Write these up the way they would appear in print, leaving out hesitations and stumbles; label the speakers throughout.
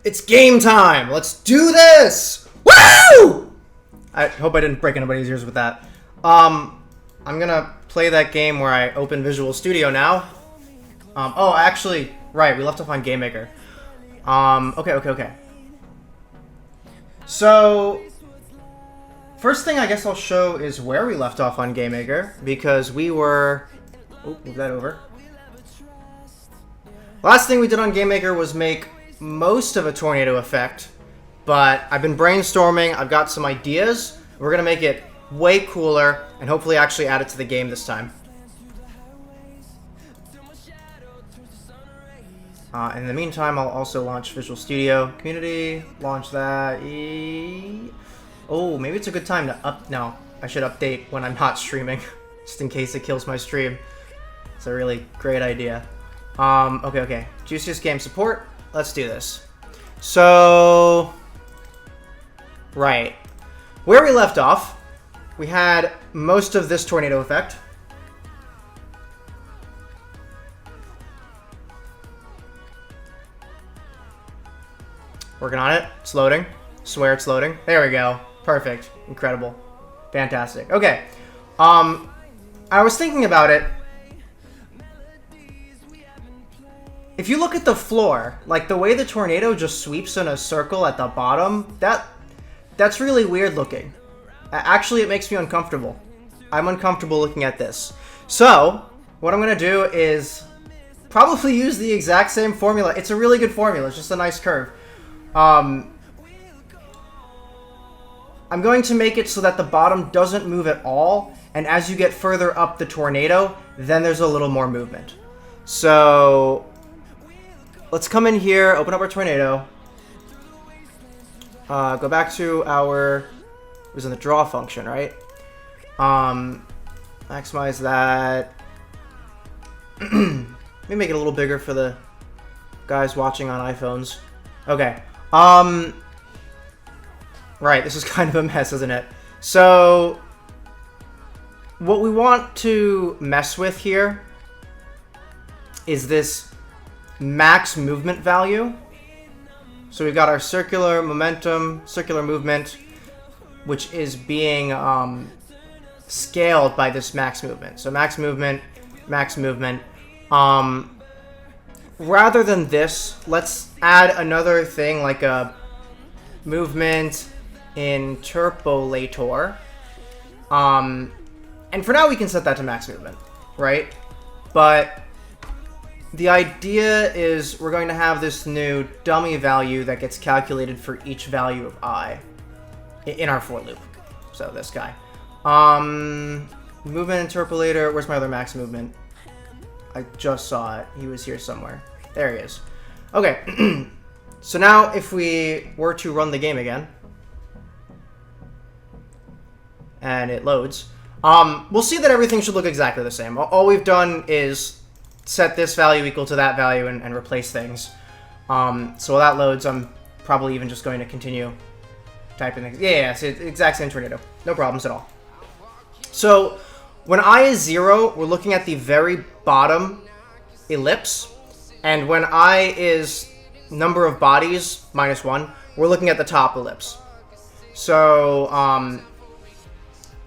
Speaker 1: It's game time! Let's do this! Woo! I hope I didn't break anybody's ears with that. I'm gonna play that game where I open Visual Studio now. Oh, actually, right, we left off on GameMaker. Okay. So, first thing I guess I'll show is where we left off on GameMaker, because we were... Oh, move that over. Last thing we did on GameMaker was make most of a tornado effect, but I've been brainstorming, I've got some ideas. We're gonna make it way cooler, and hopefully actually add it to the game this time. In the meantime, I'll also launch Visual Studio Community, launch that. Oh, maybe it's a good time to No, I should update when I'm not streaming, just in case it kills my stream. It's a really great idea. Okay. Juiciest game support. Let's do this. So, right. Where we left off, we had most of this tornado effect. Working on it. It's loading. Swear it's loading. There we go. Perfect. Incredible. Fantastic. Okay. I was thinking about it. If you look at the floor, like the way the tornado just sweeps in a circle at the bottom, that's really weird looking. Actually, it makes me uncomfortable. I'm uncomfortable looking at this. So, what I'm going to do is probably use the exact same formula. It's a really good formula. It's just a nice curve. I'm going to make it so that the bottom doesn't move at all, and as you get further up the tornado, then there's a little more movement. So, let's come in here, open up our tornado, go back to our, it was in the draw function, right? Maximize that. Let me make it a little bigger for the guys watching on iPhones. Okay. Right, this is kind of a mess, isn't it? So, what we want to mess with here is this max movement value. So we've got our circular momentum, circular movement, which is being scaled by this max movement. So max movement. Rather than this, let's add another thing like a movement interpolator. And for now we can set that to max movement, right? But the idea is we're going to have this new dummy value that gets calculated for each value of I in our for loop. So this guy. Movement interpolator. Where's my other max movement? I just saw it. He was here somewhere. There he is. Okay. So now if we were to run the game again, and it loads, we'll see that everything should look exactly the same. All we've done is set this value equal to that value and replace things. So while that loads, I'm probably even just going to continue typing things. Yeah, it's the exact same tornado. No problems at all. So when I is 0, we're looking at the very bottom ellipse. And when I is number of bodies, -1, we're looking at the top ellipse. So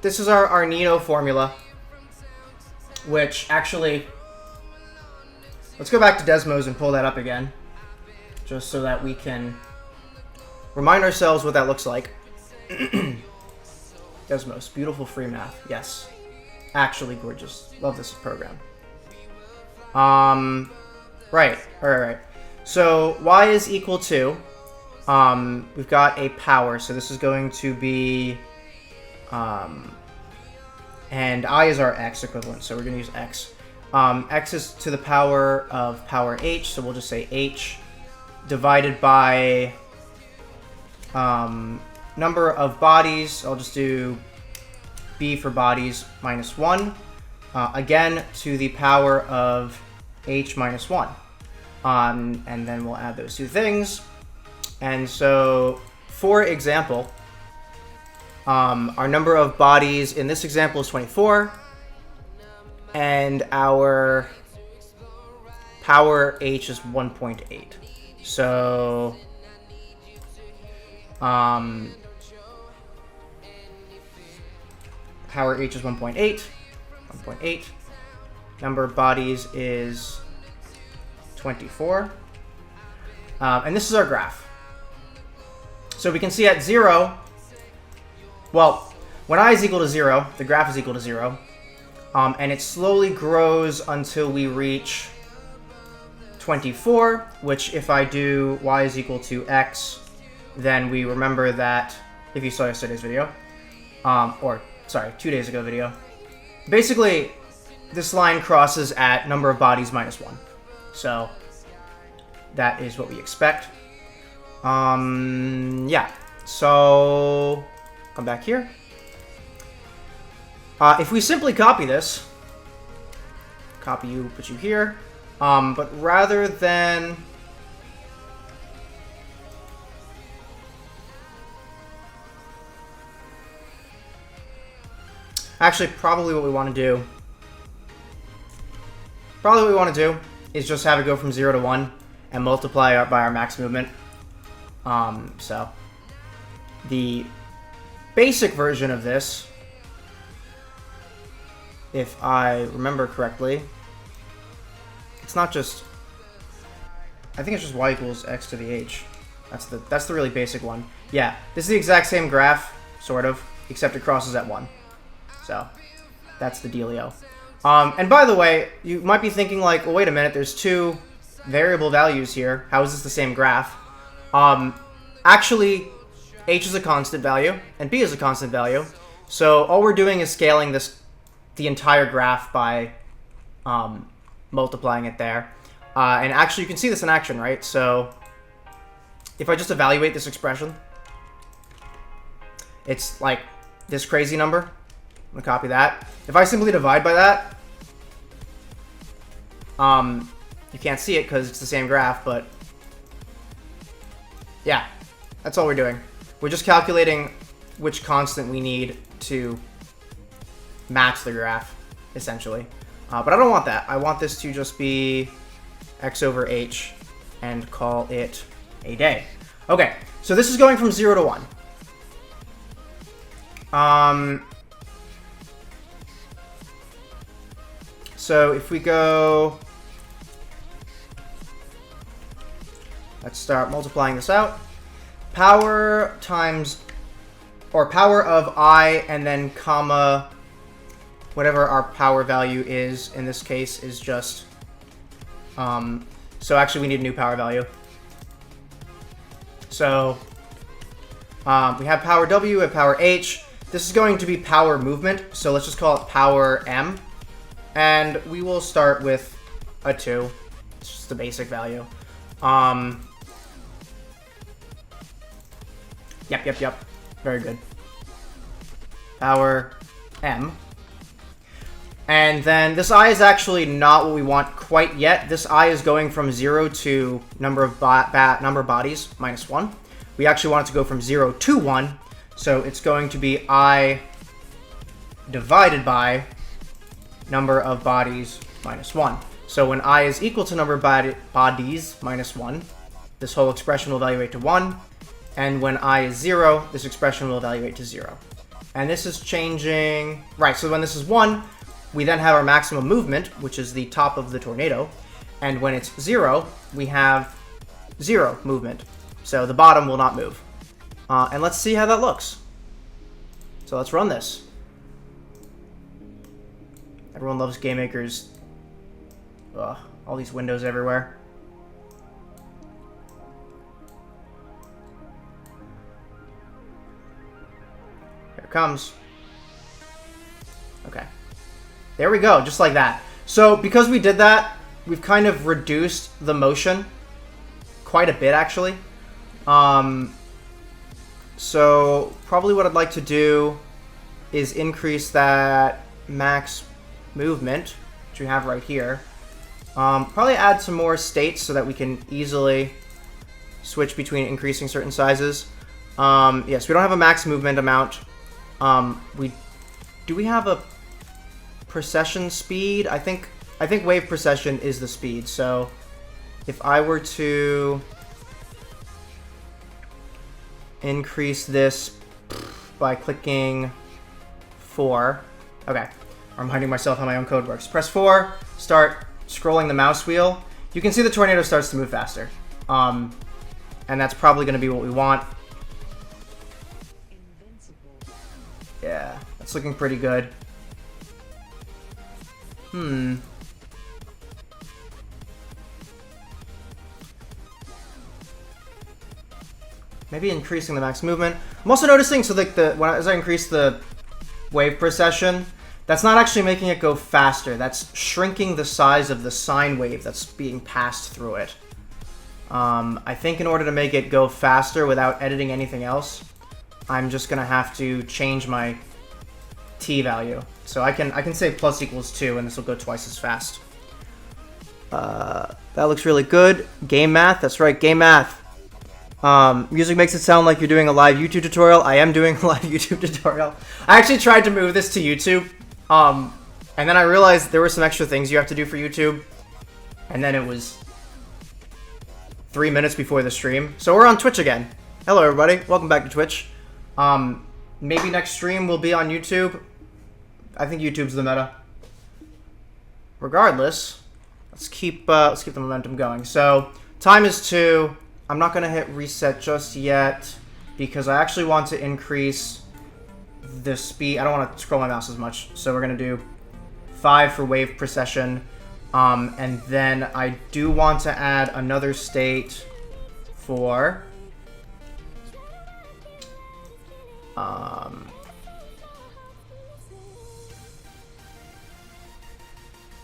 Speaker 1: this is our Nino formula, which actually... Let's go back to Desmos and pull that up again, just so that we can remind ourselves what that looks like. Desmos, beautiful free math. Yes. Actually gorgeous. Love this program. Right. So y is equal to, we've got a power, so this is going to be, and I is our x equivalent, so we're going to use x. X is to the power of power h, so we'll just say h divided by number of bodies. I'll just do b for bodies -1. Again, to the power of h -1. And then we'll add those two things. And so, for example, our number of bodies in this example is 24. And our power h is 1.8. So Power H is 1.8. 1.8. Number of bodies is 24. And this is our graph. So we can see at 0, well, when I is equal to 0, the graph is equal to 0. And it slowly grows until we reach 24, which if I do y is equal to x, then we remember that, if you saw yesterday's video, or, sorry, 2 days ago video, basically, this line crosses at number of bodies minus 1. So, that is what we expect. Yeah, so, come back here. If we simply copy this, copy you, put you here, but rather than... Actually, probably what we want to do is just have it go from 0 to 1 and multiply by our max movement. So, the basic version of this, if I remember correctly, it's not just... I think it's just y equals x to the h. That's the really basic one. Yeah, this is the exact same graph, sort of, except it crosses at 1. So, that's the dealio. And by the way, you might be thinking like, well, wait a minute, there's 2 variable values here. How is this the same graph? Actually, h is a constant value, and b is a constant value. So, all we're doing is scaling the entire graph by multiplying it there. And actually, you can see this in action, right? So, if I just evaluate this expression, it's like this crazy number. I'm gonna copy that. If I simply divide by that, you can't see it because it's the same graph, but yeah, that's all we're doing. We're just calculating which constant we need to match the graph, essentially. But I don't want that. I want this to just be x over h and call it a day. Okay, so this is going from 0 to 1. So if we go, let's start multiplying this out. Power times, or power of I and then comma, whatever our power value is, in this case, is just, so actually we need a new power value. So we have power W and power H. This is going to be power movement, so let's just call it power M. And we will start with a 2. It's just the basic value. Yep. Very good. Power M. And then this I is actually not what we want quite yet. This I is going from 0 to number of bodies minus 1. We actually want it to go from 0 to 1. So it's going to be I divided by number of bodies minus 1. So when I is equal to number of bodies minus 1, this whole expression will evaluate to 1. And when I is 0, this expression will evaluate to 0. And this is changing... Right, so when this is 1, we then have our maximum movement, which is the top of the tornado. And when it's 0, we have 0 movement. So the bottom will not move. And let's see how that looks. So let's run this. Everyone loves GameMaker's... Ugh, all these windows everywhere. Here it comes. Okay. There we go, just like that. So, because we did that, we've kind of reduced the motion quite a bit, actually. So, probably what I'd like to do is increase that max movement, which we have right here. Probably add some more states so that we can easily switch between increasing certain sizes. Yes, we don't have a max movement amount. Do we have a precession speed? I think wave precession is the speed. So if I were to increase this by clicking 4. Okay, I'm reminding myself how my own code works. Press 4, start scrolling the mouse wheel. You can see the tornado starts to move faster. And that's probably going to be what we want. Yeah, that's looking pretty good. Maybe increasing the max movement. I'm also noticing, so like as I increase the wave precession, that's not actually making it go faster. That's shrinking the size of the sine wave that's being passed through it. I think in order to make it go faster without editing anything else, I'm just gonna have to change my t value. So I can say plus equals 2, and this will go twice as fast. That looks really good. Game math, that's right, game math. Music makes it sound like you're doing a live YouTube tutorial. I am doing a live YouTube tutorial. I actually tried to move this to YouTube, and then I realized there were some extra things you have to do for YouTube, and then it was 3 minutes before the stream. So we're on Twitch again. Hello, everybody. Welcome back to Twitch. Maybe next stream will be on YouTube. I think YouTube's the meta. Regardless, let's keep the momentum going. So time is 2. I'm not going to hit reset just yet because I actually want to increase the speed. I don't want to scroll my mouse as much. So we're going to do 5 for wave precession. And then I do want to add another state for...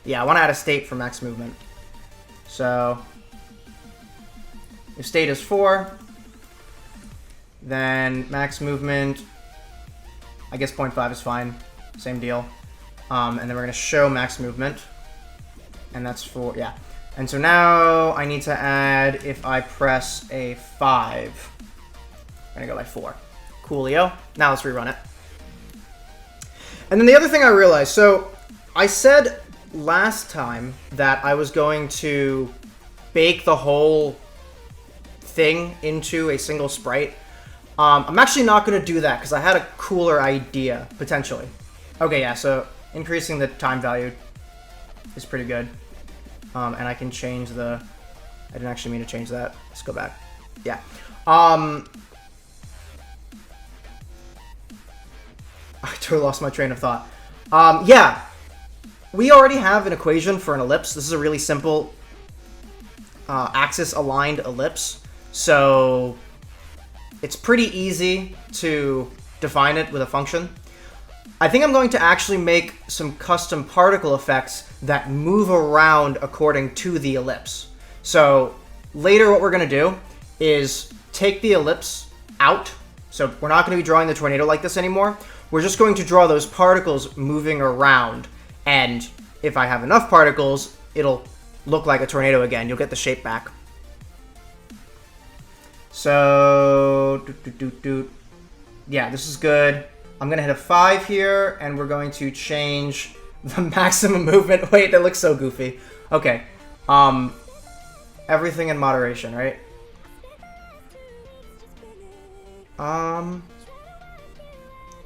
Speaker 1: yeah, I want to add a state for max movement. So... if state is 4, then max movement, I guess 0.5 is fine. Same deal. And then we're going to show max movement. And that's 4, yeah. And so now I need to add, if I press a 5, I'm going to go by 4. Coolio. Now let's rerun it. And then the other thing I realized, so I said last time that I was going to bake the whole thing into a single sprite. I'm actually not going to do that because I had a cooler idea, potentially. Okay, yeah, so increasing the time value is pretty good. And I can change the... I didn't actually mean to change that. Let's go back. Yeah. I totally lost my train of thought. Yeah. We already have an equation for an ellipse. This is a really simple axis-aligned ellipse. So it's pretty easy to define it with a function. I think I'm going to actually make some custom particle effects that move around according to the ellipse. So later what we're going to do is take the ellipse out. So we're not going to be drawing the tornado like this anymore. We're just going to draw those particles moving around. And if I have enough particles, it'll look like a tornado again. You'll get the shape back. So, yeah, this is good. I'm going to hit a 5 here, and we're going to change the maximum movement. Wait, that looks so goofy. Okay. Everything in moderation, right?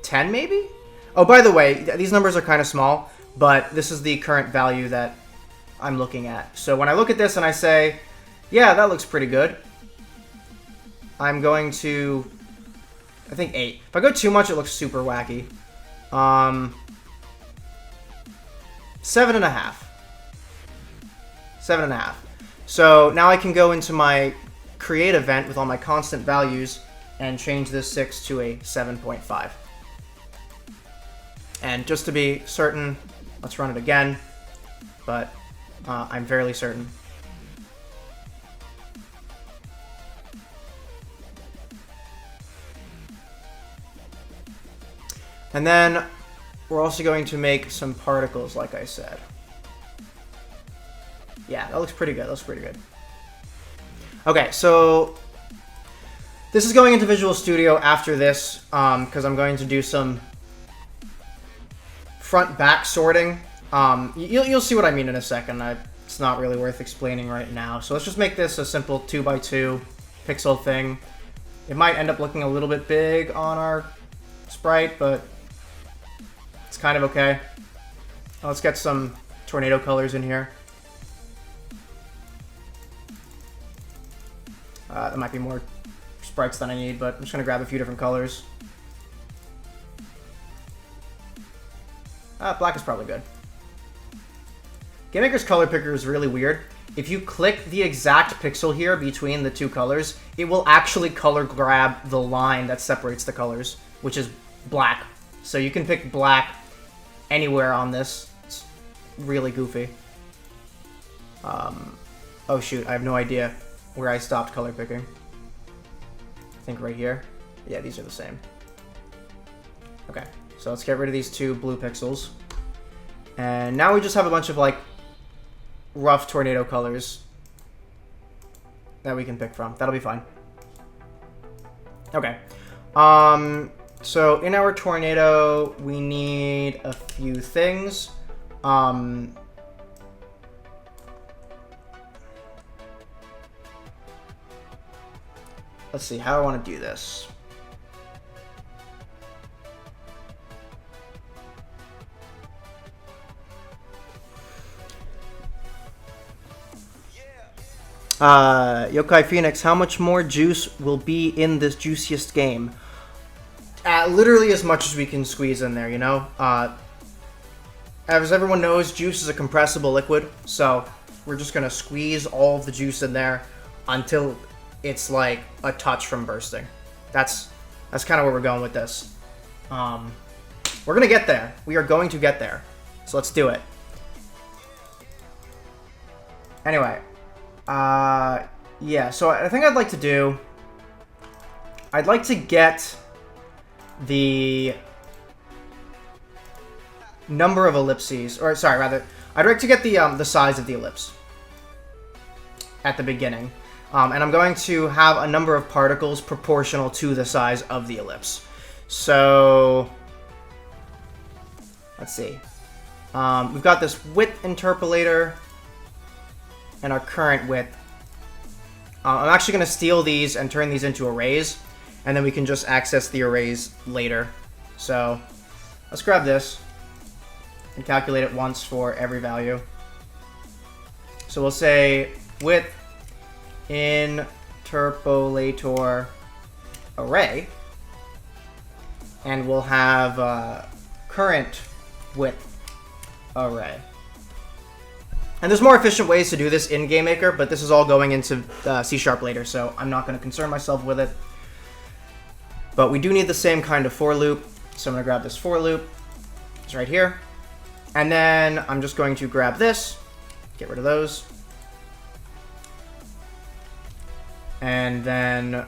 Speaker 1: 10 maybe? Oh, by the way, these numbers are kind of small, but this is the current value that I'm looking at. So when I look at this and I say, yeah, that looks pretty good, I'm going to, I think 8. If I go too much, it looks super wacky. 7.5. 7.5. So now I can go into my create event with all my constant values and change this 6 to a 7.5. And just to be certain, let's run it again, but I'm fairly certain. And then we're also going to make some particles, like I said. Yeah, that looks pretty good. That looks pretty good. Okay, so this is going into Visual Studio after this, because I'm going to do some front-back sorting. You'll see what I mean in a second. It's not really worth explaining right now. So let's just make this a simple 2x2 pixel thing. It might end up looking a little bit big on our sprite, but it's kind of okay. Let's get some tornado colors in here. There might be more sprites than I need, but I'm just going to grab a few different colors. Black is probably good. GameMaker's color picker is really weird. If you click the exact pixel here between the two colors, it will actually color grab the line that separates the colors, which is black. So you can pick black anywhere on this. It's really goofy. Oh shoot, I have no idea where I stopped color picking. I think right here. Yeah, these are the same. Okay, so let's get rid of these two blue pixels. And now we just have a bunch of, like, rough tornado colors that we can pick from. That'll be fine. Okay. So in our tornado, we need a few things. Let's see, how do I want to do this? Yokai Phoenix, how much more juice will be in this juiciest game? Literally as much as we can squeeze in there, you know? As everyone knows, juice is a compressible liquid, so we're just gonna squeeze all of the juice in there until it's like a touch from bursting. That's kind of where we're going with this. We're gonna get there. We are going to get there. So let's do it. Anyway. Yeah, so I think I'd like to do... I'd like to get the number of ellipses, or sorry, rather, I'd like to get the size of the ellipse at the beginning. And I'm going to have a number of particles proportional to the size of the ellipse. So, let's see. We've got this width interpolator and our current width. I'm actually going to steal these and turn these into arrays, and then we can just access the arrays later. So, let's grab this and calculate it once for every value. So we'll say width interpolator array, and we'll have current width array. And there's more efficient ways to do this in GameMaker, but this is all going into C# later, so I'm not going to concern myself with it. But we do need the same kind of for loop, so I'm going to grab this for loop. It's right here. And then I'm just going to grab this, get rid of those. And then,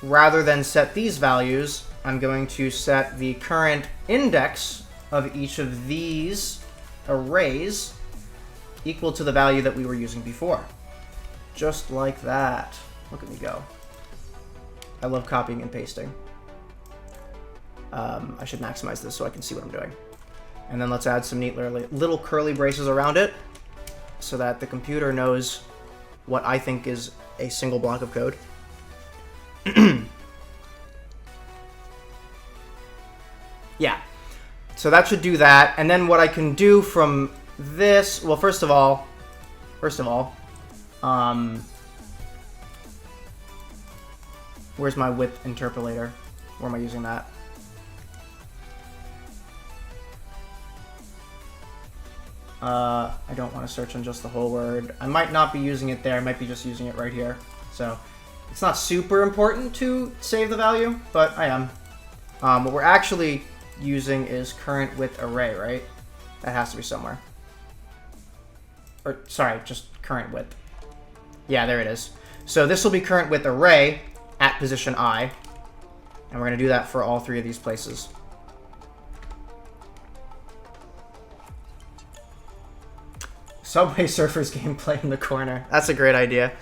Speaker 1: rather than set these values, I'm going to set the current index of each of these arrays equal to the value that we were using before. Just like that. Look at me go. I love copying and pasting. I should maximize this so I can see what I'm doing. And then let's add some neat little curly braces around it so that the computer knows what I think is a single block of code. Yeah. So that should do that. And then what I can do from this, well, first of all, where's my width interpolator? Where am I using that? I don't want to search on just the whole word. I might not be using it there. I might be just using it right here. So it's not super important to save the value, but I am. What we're actually using is current width array, right? That has to be somewhere. Or, sorry, just current width. Yeah, there it is. So this will be current width array at position I. And we're going to do that for all three of these places. Subway Surfers gameplay in the corner. That's a great idea.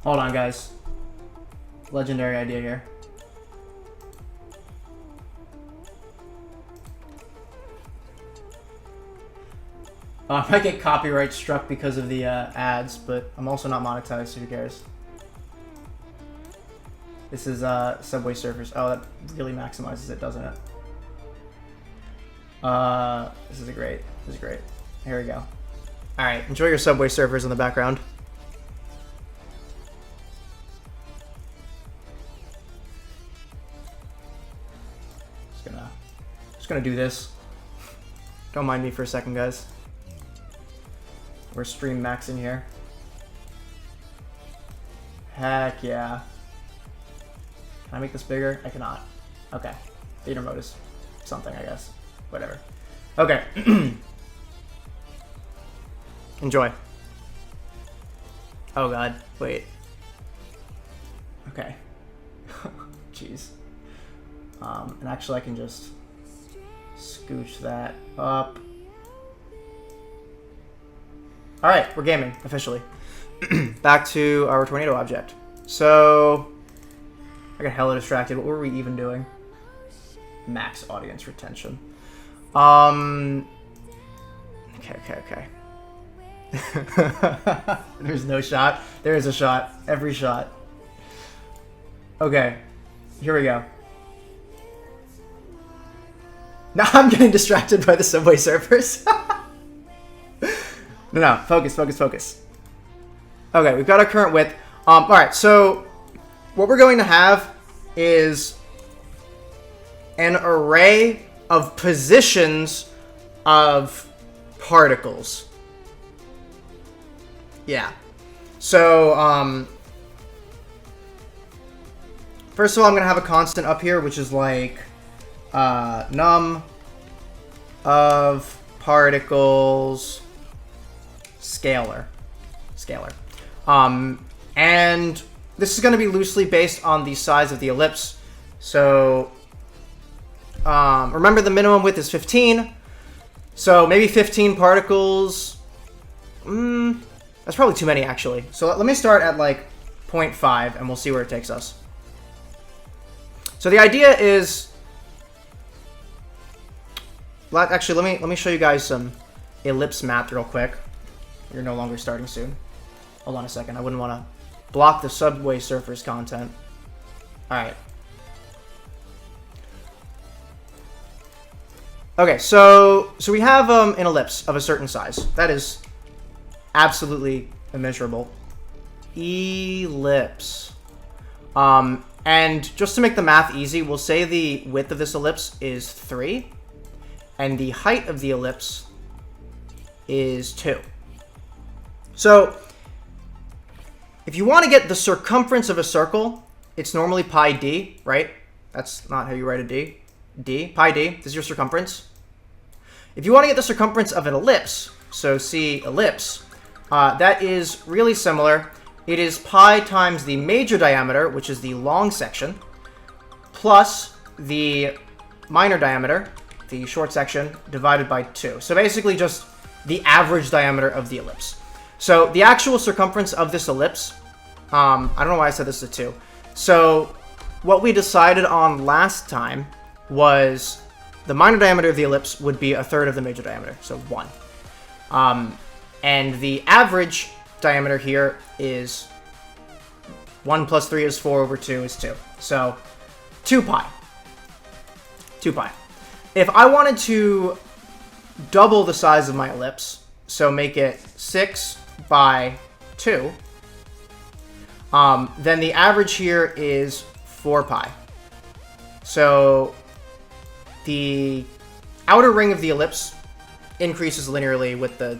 Speaker 1: Hold on, guys. Legendary idea here. I might get copyright struck because of the ads, but I'm also not monetized, so who cares? This is Subway Surfers. Oh, that really maximizes it, doesn't it? This is great. This is great. Here we go. All right, enjoy your Subway Surfers in the background. Just gonna do this. Don't mind me for a second, guys. We're stream maxing here. Heck yeah. Can I make this bigger? I cannot. Okay. Theater mode is something, I guess. Whatever. Okay. Enjoy. Oh god. Wait. Okay. Jeez. And actually I can just scooch that up. Alright, we're gaming, officially. Back to our tornado object. So, I got hella distracted. What were we even doing? Max audience retention. Okay. There's no shot. There is a shot. Every shot. Okay. Here we go. Now I'm getting distracted by the Subway Surfers. No, focus. Okay, we've got our current width. Alright, so what we're going to have is an array of positions of particles. Yeah. So, first of all, I'm going to have a constant up here, which is like num of particles scalar. And this is going to be loosely based on the size of the ellipse. So, remember the minimum width is 15. So maybe 15 particles. That's probably too many, actually. So let me start at like 0.5, and we'll see where it takes us. So the idea is, actually, let me show you guys some ellipse math real quick. You're no longer starting soon. Hold on a second. I wouldn't want to block the Subway Surfers content. All right. Okay, so we have an ellipse of a certain size. That is absolutely immeasurable. Ellipse. And just to make the math easy, we'll say the width of this ellipse is 3, and the height of the ellipse is 2. So, if you want to get the circumference of a circle, it's normally pi d, right? That's not how you write a d. Pi d, this is your circumference. If you want to get the circumference of an ellipse, so see ellipse, that is really similar. It is pi times the major diameter, which is the long section, plus the minor diameter, the short section, divided by 2. So basically just the average diameter of the ellipse. So the actual circumference of this ellipse, I don't know why I said this is a 2. So what we decided on last time was the minor diameter of the ellipse would be 1/3 of the major diameter, so 1. And the average diameter here is 1 plus 3 is 4 over 2 is 2. So 2 pi. 2 pi. If I wanted to double the size of my ellipse, so make it 6 by 2, then the average here is 4 pi. So the outer ring of the ellipse increases linearly with the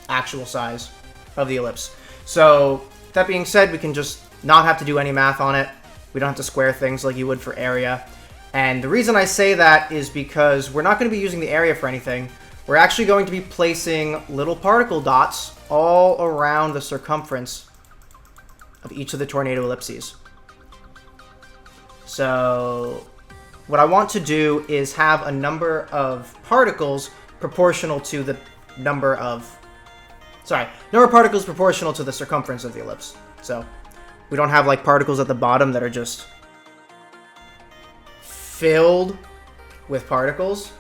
Speaker 1: actual size of the ellipse. So that being said, we can just not have to do any math on it. We don't have to square things like you would for area. And the reason I say that is because we're not going to be using the area for anything. We're actually going to be placing little particle dots all around the circumference of each of the tornado ellipses. So what I want to do is have a number of particles proportional to the number of particles proportional to the circumference of the ellipse. So we don't have like particles at the bottom that are just filled with particles.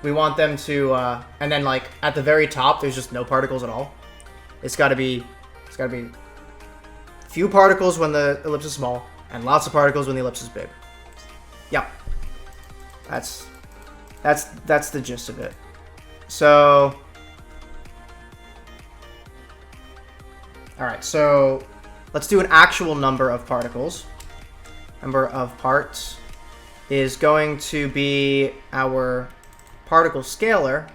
Speaker 1: We want them to, and then like at the very top, there's just no particles at all. It's got to be few particles when the ellipse is small, and lots of particles when the ellipse is big. Yep. That's the gist of it. So, all right. So let's do an actual number of particles. Number of parts is going to be our particle scalar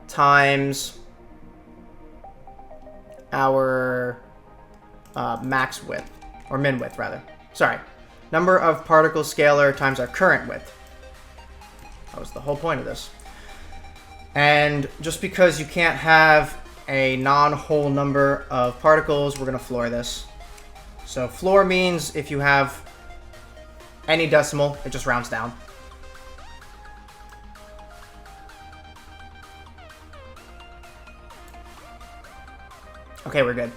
Speaker 1: times our max width, or min width rather. Sorry. Number of particle scalar times our current width. That was the whole point of this. And just because you can't have a non-whole number of particles, we're going to floor this. So floor means if you have any decimal, it just rounds down. Okay, we're good.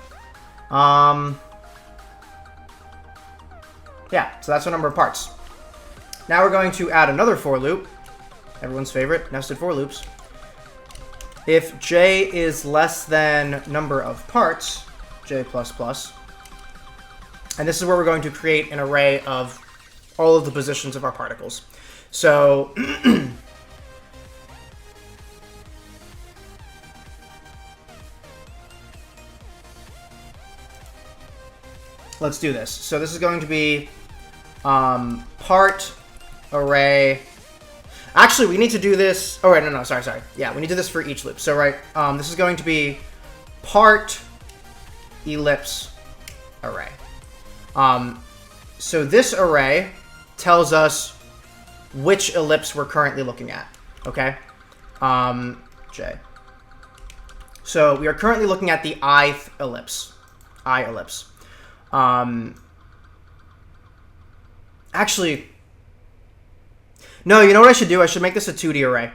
Speaker 1: Yeah, so that's our number of parts. Now we're going to add another for loop. Everyone's favorite, nested for loops. If j is less than number of parts, j++, and this is where we're going to create an array of all of the positions of our particles. So let's do this. So this is going to be part array. Actually, we need to do this. Oh, right, no, sorry. Yeah, we need to do this for each loop. So, right, this is going to be part ellipse array. So this array tells us which ellipse we're currently looking at. Okay, J. So we are currently looking at the ith ellipse. I ellipse. Actually, no, you know what I should do? I should make this a 2D array.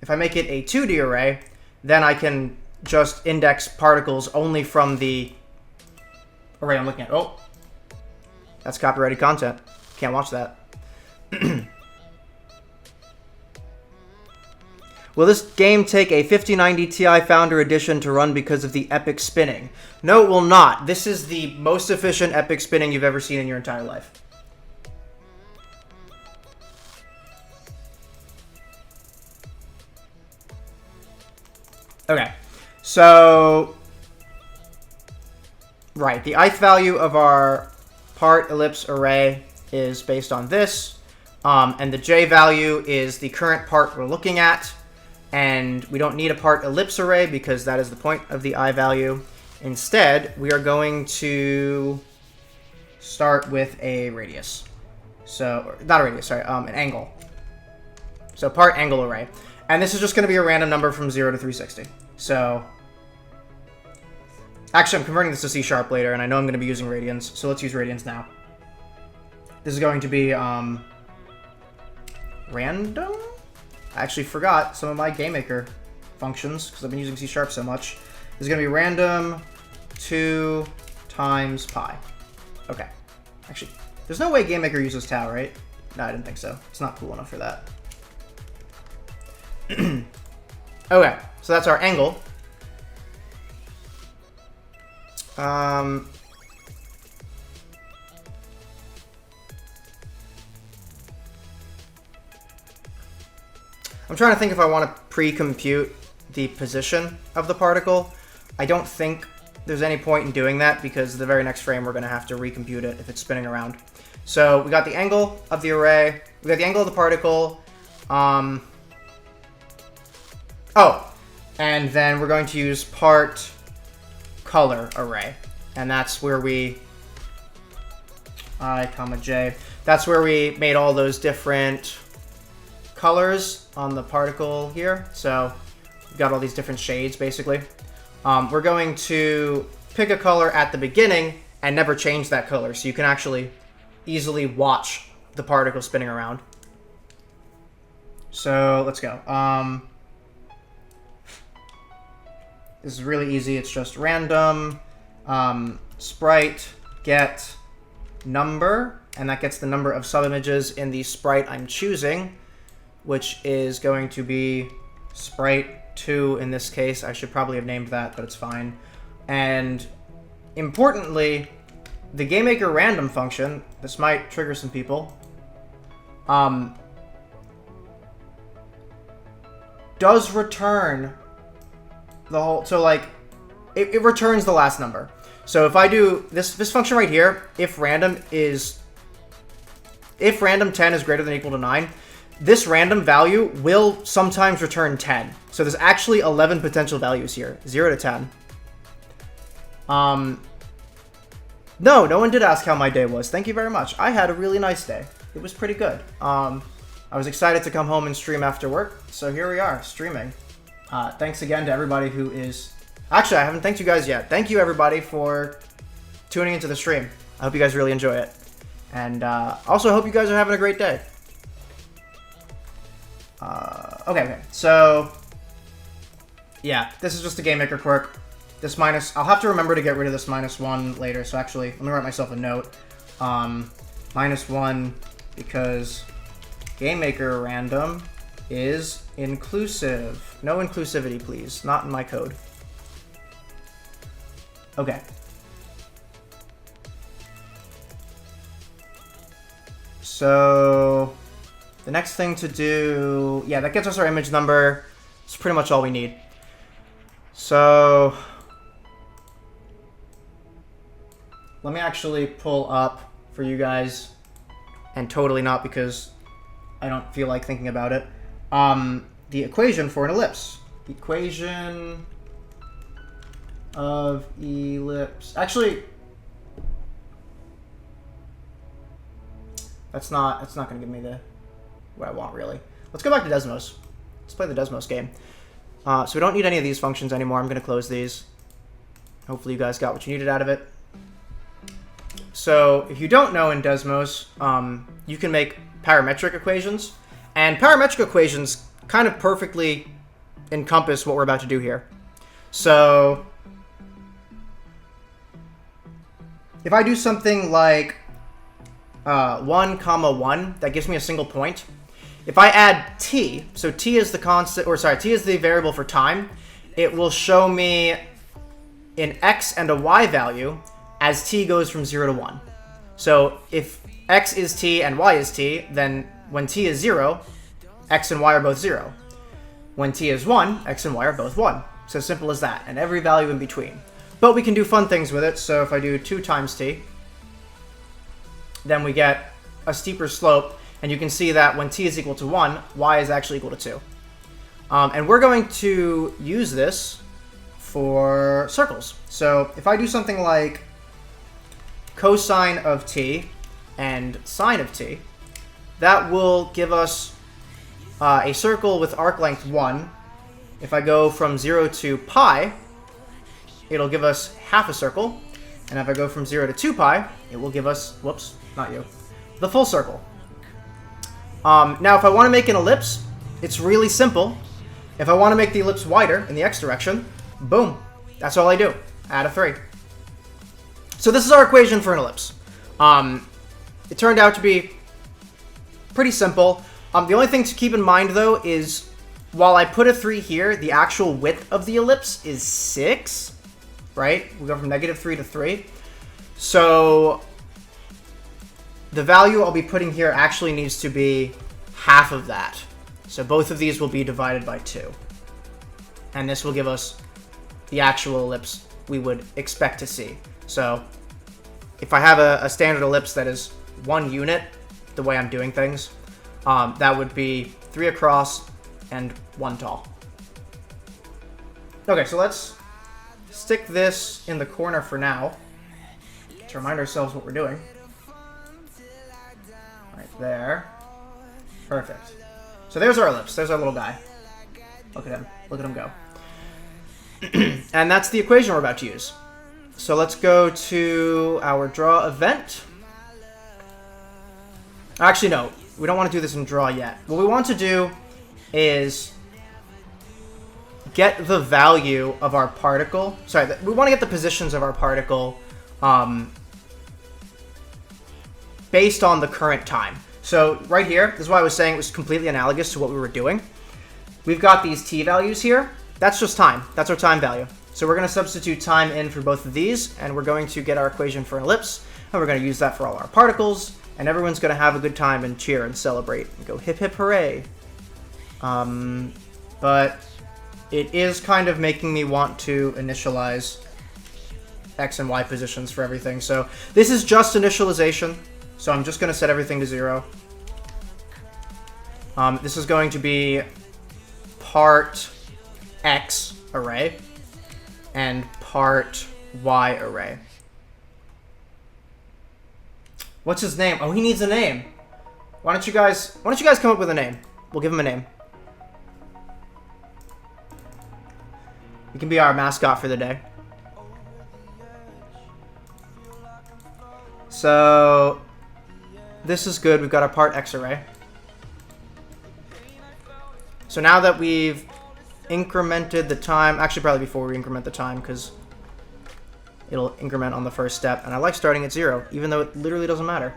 Speaker 1: If I make it a 2D array, then I can just index particles only from the array I'm looking at. Oh, that's copyrighted content. Can't watch that. Will this game take a 5090 Ti Founder Edition to run because of the epic spinning? No, it will not. This is the most efficient epic spinning you've ever seen in your entire life. Okay, so, right, the ith value of our part ellipse array is based on this, and the j value is the current part we're looking at, and we don't need a part ellipse array because that is the point of the I value. Instead, we are going to start with a radius. So, not a radius, sorry, an angle. So part angle array. And this is just going to be a random number from 0 to 360. So, actually, I'm converting this to C# later, and I know I'm going to be using radians, so let's use radians now. This is going to be, random? I actually forgot some of my GameMaker functions, because I've been using C# so much. This is going to be random 2 times pi. Okay. Actually, there's no way GameMaker uses tau, right? No, I didn't think so. It's not cool enough for that. Okay, so that's our angle. I'm trying to think if I want to pre-compute the position of the particle. I don't think there's any point in doing that because the very next frame we're going to have to recompute it if it's spinning around. So we got the angle of the array. We got the angle of the particle. Oh, and then we're going to use part color array. And that's where we, I, comma, j. That's where we made all those different colors on the particle here. So we've got all these different shades, basically. We're going to pick a color at the beginning and never change that color. So you can actually easily watch the particle spinning around. So let's go. This is really easy. It's just random sprite get number, and that gets the number of subimages in the sprite I'm choosing. which is going to be sprite 2 in this case. I should probably have named that, but it's fine. And importantly, the GameMaker random function, this might trigger some people, does return the whole, so like, it returns the last number. So if I do this function right here, if random 10 is greater than or equal to 9, this random value will sometimes return 10. So there's actually 11 potential values here, 0 to 10. No one did ask how my day was. Thank you very much. I had a really nice day. It was pretty good. I was excited to come home and stream after work, so here we are, streaming. Thanks again to everybody who is... Actually, I haven't thanked you guys yet. Thank you, everybody, for tuning into the stream. I hope you guys really enjoy it. And also, I hope you guys are having a great day. Okay. So, yeah, this is just a GameMaker quirk. This minus... I'll have to remember to get rid of this -1 later. So, actually, let me write myself a note. -1, because GameMaker random is inclusive. No inclusivity, please. Not in my code. Okay. So, the next thing to do... Yeah, that gets us our image number. It's pretty much all we need. So, let me actually pull up for you guys, and totally not because I don't feel like thinking about it, the equation for an ellipse. Equation of ellipse. Actually, that's not going to give me what I want, really. Let's go back to Desmos. Let's play the Desmos game. So we don't need any of these functions anymore. I'm going to close these. Hopefully you guys got what you needed out of it. So if you don't know in Desmos, you can make parametric equations. And parametric equations kind of perfectly encompass what we're about to do here. So if I do something like 1, 1, that gives me a single point. If I add t, so t is the constant, or sorry, t is the variable for time, it will show me an x and a y value as t goes from 0 to 1. So if x is t and y is t, then when t is 0, x and y are both 0. When t is 1, x and y are both 1. So simple as that, and every value in between. But we can do fun things with it, so if I do 2 times t, then we get a steeper slope, and you can see that when t is equal to 1, y is actually equal to 2. And we're going to use this for circles. So if I do something like cosine of t and sine of t, that will give us a circle with arc length 1. If I go from 0 to pi, it'll give us half a circle. And if I go from 0 to 2 pi, it will give us, whoops, not you, the full circle. Now, if I want to make an ellipse, it's really simple. If I want to make the ellipse wider in the x direction, boom, that's all I do. Add a 3. So this is our equation for an ellipse. It turned out to be pretty simple. The only thing to keep in mind, though, is while I put a 3 here, the actual width of the ellipse is 6, right? We go from -3 to 3. So the value I'll be putting here actually needs to be half of that. So both of these will be divided by 2. And this will give us the actual ellipse we would expect to see. So if I have a standard ellipse that is 1 unit, the way I'm doing things, that would be 3 across and 1 tall. Okay, so let's stick this in the corner for now to remind ourselves what we're doing. Right there. Perfect. So there's our ellipse. There's our little guy. Look at him. Look at him go. And that's the equation we're about to use. So let's go to our draw event. Actually, no. We don't want to do this in draw yet. What we want to do is get the value of our particle. Sorry, we want to get the positions of our particle based on the current time. So right here, this is why I was saying it was completely analogous to what we were doing. We've got these t values here. That's just time. That's our time value. So we're going to substitute time in for both of these, and we're going to get our equation for an ellipse, and we're going to use that for all our particles, and everyone's going to have a good time and cheer and celebrate and go hip hip hooray. But it is kind of making me want to initialize x and y positions for everything. So this is just initialization, so I'm just going to set everything to 0. This is going to be part x array and part y array. What's his name? Oh, he needs a name. Why don't you guys come up with a name? We'll give him a name. He can be our mascot for the day. So this is good. We've got our part x array. So now that we've incremented the time, actually probably before we increment the time, because it'll increment on the first step, and I like starting at 0, even though it literally doesn't matter.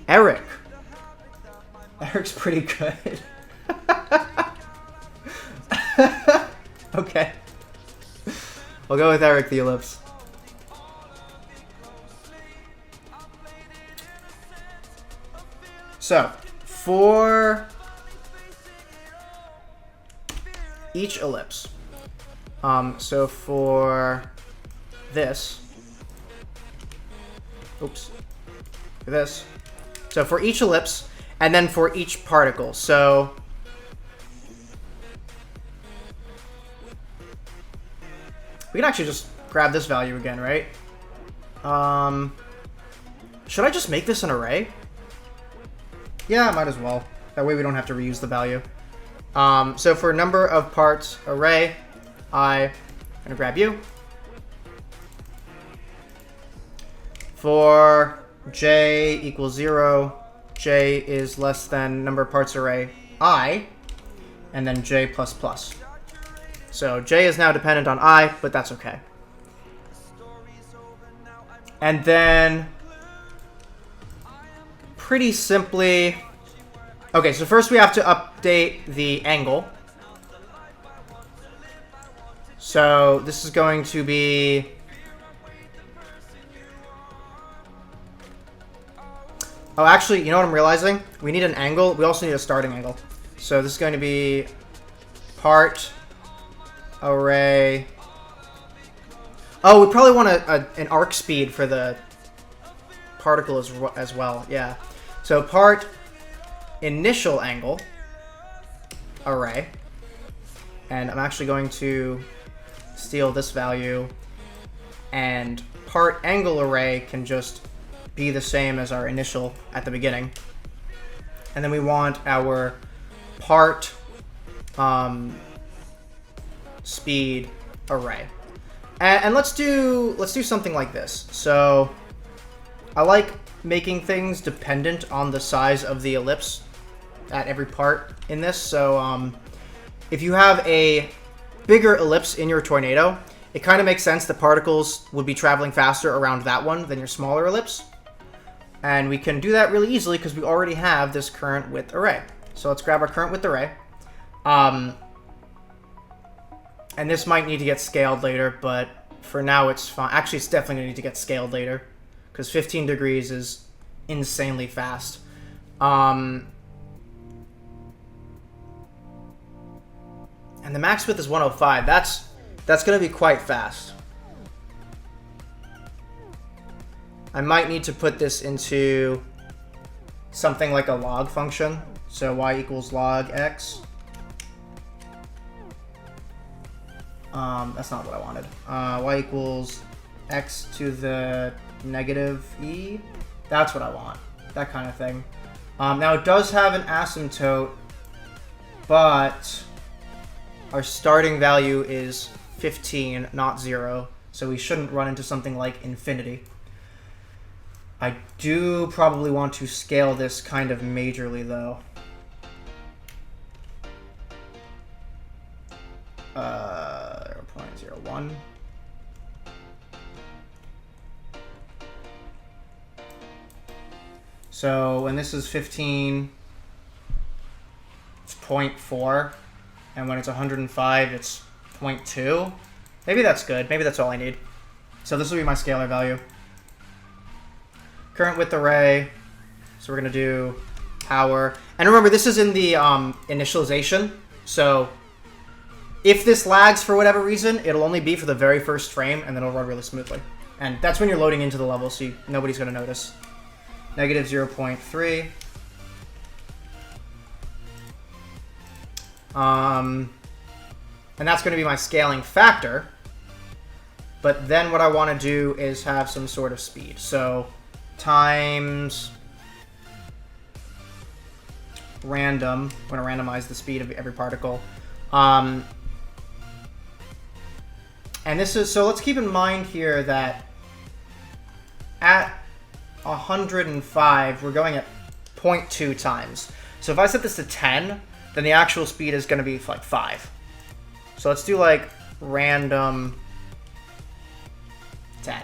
Speaker 1: Eric. Eric's pretty good. Okay. We'll go with Eric the ellipse. So, for each ellipse, so for this, for this, so for each ellipse, and then for each particle, so we can actually just grab this value again, right? Should I just make this an array? Yeah, might as well. That way we don't have to reuse the value. So for number of parts array, I'm gonna grab you. For j equals 0, j is less than number of parts array I, and then j plus plus. So j is now dependent on I, but that's okay. And then, pretty simply, okay, so first we have to update the angle. So this is going to be, oh, actually, you know what I'm realizing? We need an angle. We also need a starting angle. So this is going to be part array. Oh, we probably want an arc speed for the particle as well. Yeah. So part initial angle array. And I'm actually going to steal this value. And part angle array can just be the same as our initial at the beginning. And then we want our part speed array. And let's do something like this. So I like making things dependent on the size of the ellipse at every part in this. So if you have a bigger ellipse in your tornado, it kind of makes sense that particles would be traveling faster around that one than your smaller ellipse. And we can do that really easily because we already have this current width array. So let's grab our current width array. And this might need to get scaled later, but for now it's fine. Actually, it's definitely going to need to get scaled later because 15 degrees is insanely fast. And the max width is 105. That's going to be quite fast. I might need to put this into something like a log function. So y equals log x. That's not what I wanted. Y equals x to the negative e. That's what I want. That kind of thing. Now it does have an asymptote, but our starting value is 15, not 0. So we shouldn't run into something like infinity. I do probably want to scale this kind of majorly, though. 0.01. So when this is 15, it's 0.4. And when it's 105, it's 0.2. Maybe that's good. Maybe that's all I need. So this will be my scalar value. Current width array. So we're going to do power. And remember, this is in the initialization. So if this lags for whatever reason, it'll only be for the very first frame, and then it'll run really smoothly. And that's when you're loading into the level, so nobody's going to notice. Negative 0.3. And that's going to be my scaling factor. But then what I want to do is have some sort of speed. So times random. I'm going to randomize the speed of every particle. And this is, so let's keep in mind here that at 105, we're going at 0.2 times. So if I set this to 10, then the actual speed is going to be like 5. So let's do like random 10.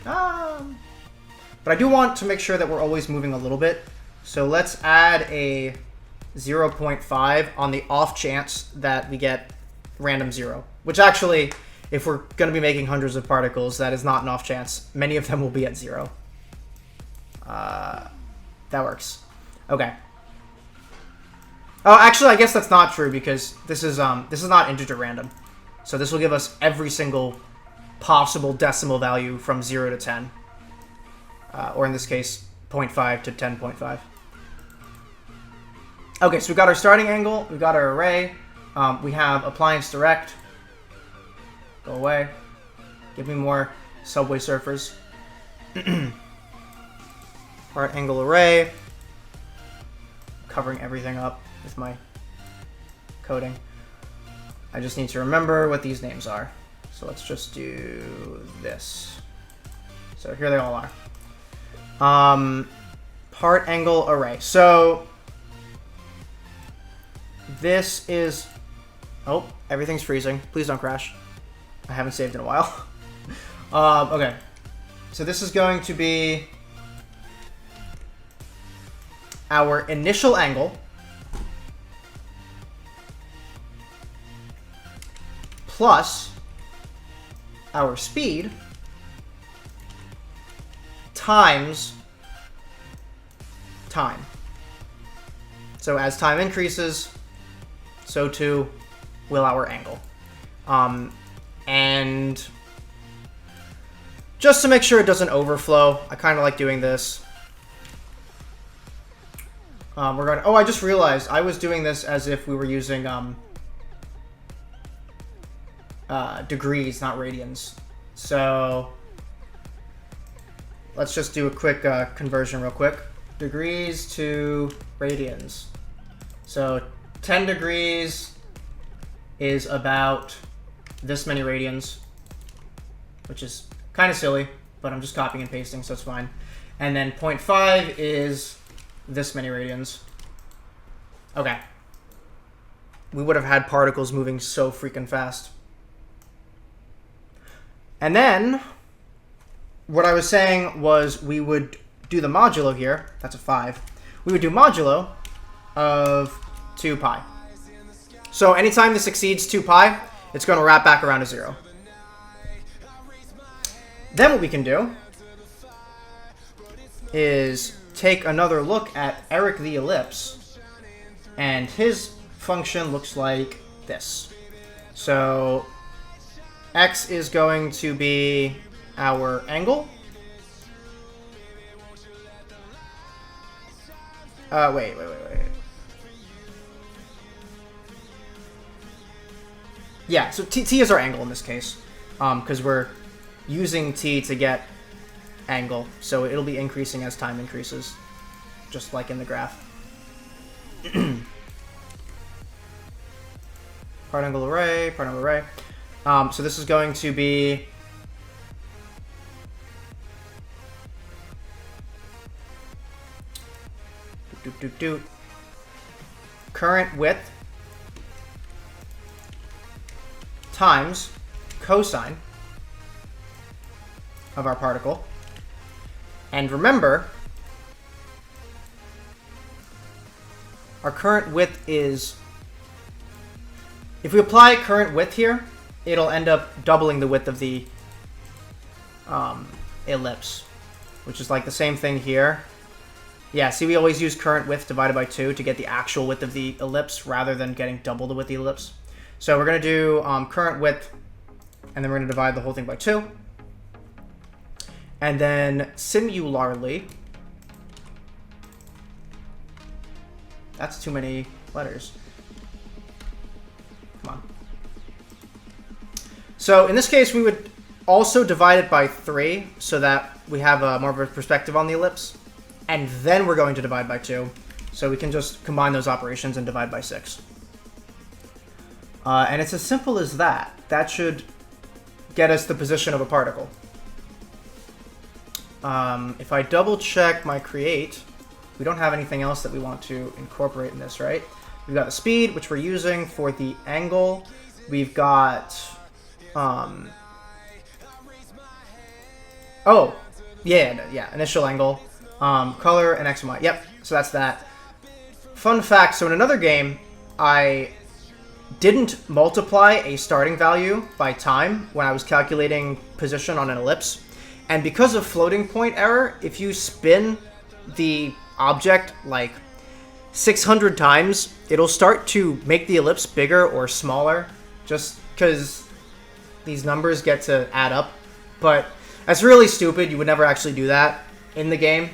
Speaker 1: But I do want to make sure that we're always moving a little bit. So let's add a 0.5 on the off chance that we get random 0. Which actually, if we're going to be making hundreds of particles, that is not an off chance. Many of them will be at 0. That works. Okay. Oh, actually, I guess that's not true because this is not integer random. So this will give us every single possible decimal value from 0 to 10. Or in this case, 0.5 to 10.5. Okay, so we've got our starting angle, we've got our array, we have appliance direct. Go away. Give me more Subway Surfers. Part angle array. Covering everything up with my coding. I just need to remember what these names are. So let's just do this. So here they all are. Part angle array. So this is... Oh, everything's freezing. Please don't crash. I haven't saved in a while. Okay. So this is going to be our initial angle plus our speed times time. So as time increases, so too will our angle. And just to make sure it doesn't overflow, I kind of like doing this. We're going. Oh, I just realized I was doing this as if we were using degrees, not radians. So let's just do a quick conversion real quick. Degrees to radians. So 10 degrees is about this many radians, which is kind of silly, but I'm just copying and pasting, so it's fine. And then 0.5 is this many radians. Okay. We would have had particles moving so freaking fast. And then what I was saying was we would do the modulo here. That's a 5. We would do modulo of 2 pi. So anytime this exceeds 2 pi, it's going to wrap back around to 0. Then what we can do is take another look at Eric the ellipse, and his function looks like this. So x is going to be our angle. Wait. Yeah, so t is our angle in this case, because we're using t to get angle, so it'll be increasing as time increases, just like in the graph. Part angle array, part angle array. So this is going to be current width times cosine of our particle. And remember, our current width is... If we apply current width here, it'll end up doubling the width of the ellipse, which is like the same thing here. Yeah, see, we always use current width divided by 2 to get the actual width of the ellipse rather than getting double the width of the ellipse. So we're going to do current width, and then we're going to divide the whole thing by 2. And then similarly... That's too many letters. Come on. So in this case, we would also divide it by 3 so that we have more of a perspective on the ellipse. And then we're going to divide by 2. So we can just combine those operations and divide by 6. And it's as simple as that. That should get us the position of a particle. If I double check my create, we don't have anything else that we want to incorporate in this, right? We've got the speed, which we're using for the angle. We've got... Oh, yeah, initial angle. Color and X and Y. Yep, so that's that. Fun fact, so in another game, I didn't multiply a starting value by time when I was calculating position on an ellipse. And because of floating point error, if you spin the object like 600 times, it'll start to make the ellipse bigger or smaller just because these numbers get to add up. But that's really stupid. You would never actually do that in the game.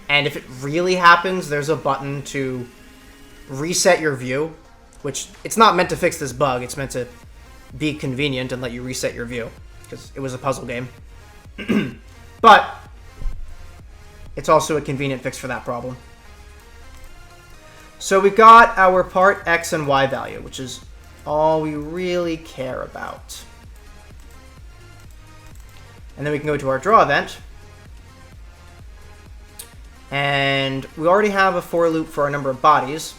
Speaker 1: And if it really happens, there's a button to reset your view, which it's not meant to fix this bug. It's meant to be convenient and let you reset your view because it was a puzzle game. But it's also a convenient fix for that problem. So we've got our part X and Y value, which is all we really care about. And then we can go to our draw event. And we already have a for loop for our number of bodies.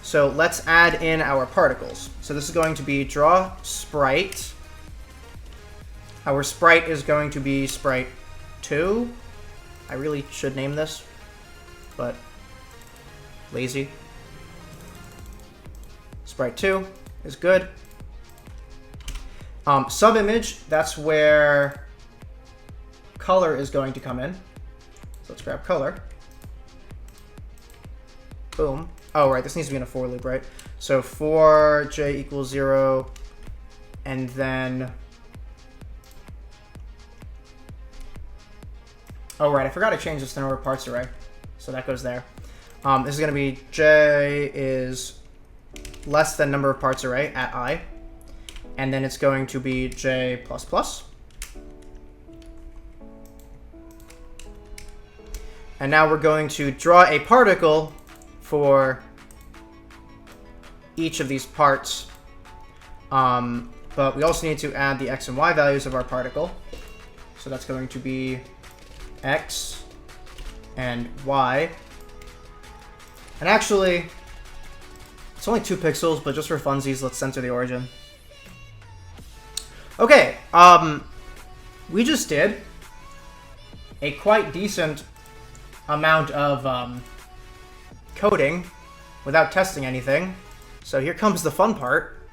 Speaker 1: So let's add in our particles. So this is going to be draw sprite. Our sprite is going to be sprite 2. I really should name this, but lazy. Sprite 2 is good. Subimage, that's where color is going to come in. So let's grab color. Boom. Oh, right, this needs to be in a for loop, right? So for j equals 0, and then... Oh, right, I forgot to change this to number of parts array. So that goes there. This is going to be j is less than number of parts array at I. And then it's going to be j++. And now we're going to draw a particle for each of these parts. But we also need to add the x and y values of our particle. So that's going to be x and y. And actually, it's only 2 pixels, but just for funsies, let's center the origin. Okay, we just did a quite decent amount of coding without testing anything. So here comes the fun part.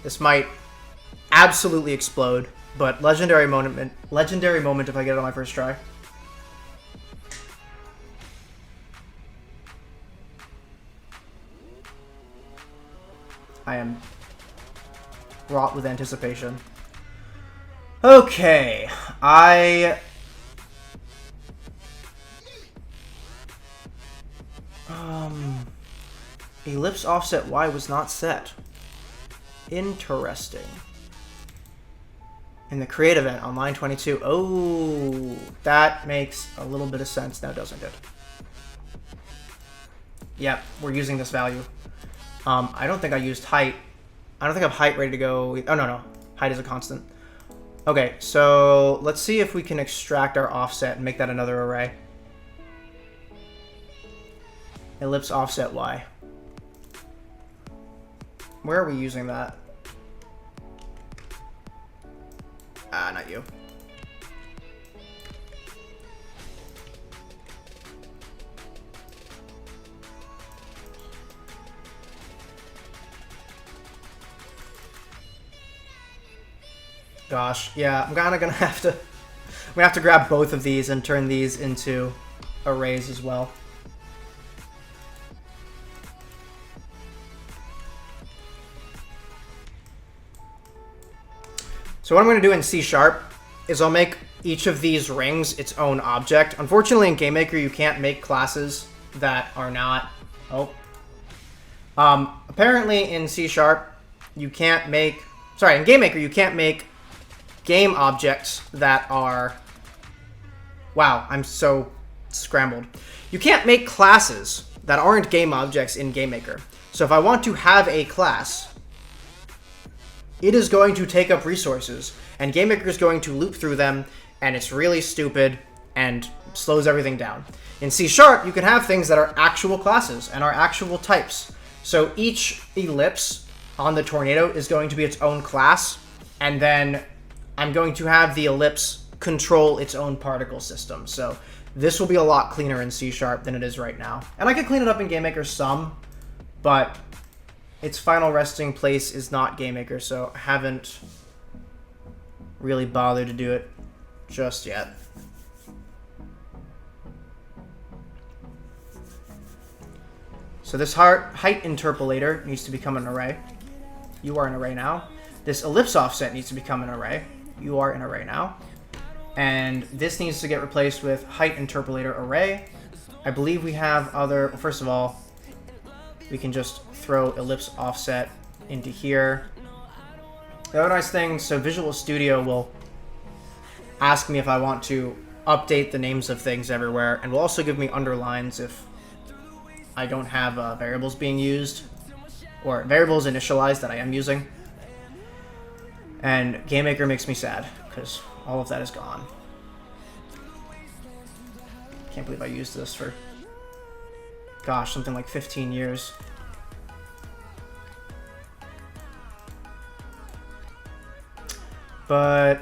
Speaker 1: This might absolutely explode, but legendary moment if I get it on my first try. I am wrought with anticipation. Okay, ellipse offset Y was not set. Interesting. In the create event on line 22. Oh, that makes a little bit of sense now, doesn't it? Yep, we're using this value. I don't think I used height. I don't think I have height ready to go. Oh, no. Height is a constant. Okay, so let's see if we can extract our offset and make that another array. Ellipse offset Y. Where are we using that? Ah, not you. Gosh, yeah, I'm kind of gonna have to. We have to grab both of these and turn these into arrays as well. So what I'm going to do in C# is I'll make each of these rings its own object. Unfortunately, in GameMaker, you can't make classes that are not... Oh. Apparently, in C#, you can't make... Sorry, in GameMaker, you can't make game objects that are... Wow, I'm so scrambled. You can't make classes that aren't game objects in GameMaker. So if I want to have a class, it is going to take up resources, and GameMaker is going to loop through them, and it's really stupid and slows everything down. In C#, you can have things that are actual classes and are actual types. So each ellipse on the tornado is going to be its own class, and then I'm going to have the ellipse control its own particle system. So this will be a lot cleaner in C# than it is right now. And I could clean it up in GameMaker some, but its final resting place is not GameMaker, so I haven't really bothered to do it just yet. So this height interpolator needs to become an array. You are an array now. This ellipse offset needs to become an array. You are an array now. And this needs to get replaced with height interpolator array. I believe we have other... Well, first of all, we can just throw ellipse offset into here. The other nice thing, so Visual Studio will ask me if I want to update the names of things everywhere, and will also give me underlines if I don't have variables being used, or variables initialized that I am using. And GameMaker makes me sad, because all of that is gone. Can't believe I used this for, gosh, something like 15 years. But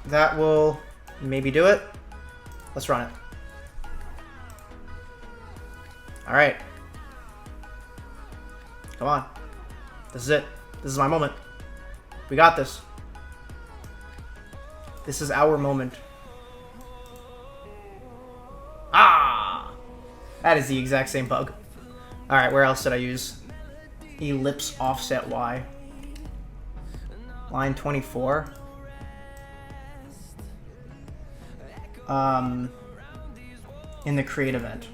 Speaker 1: that will maybe do it. Let's run it. All right. Come on. This is it. This is my moment. We got this. This is our moment. Ah! That is the exact same bug. All right, where else did I use? Ellipse offset Y. Line 24. In the create event.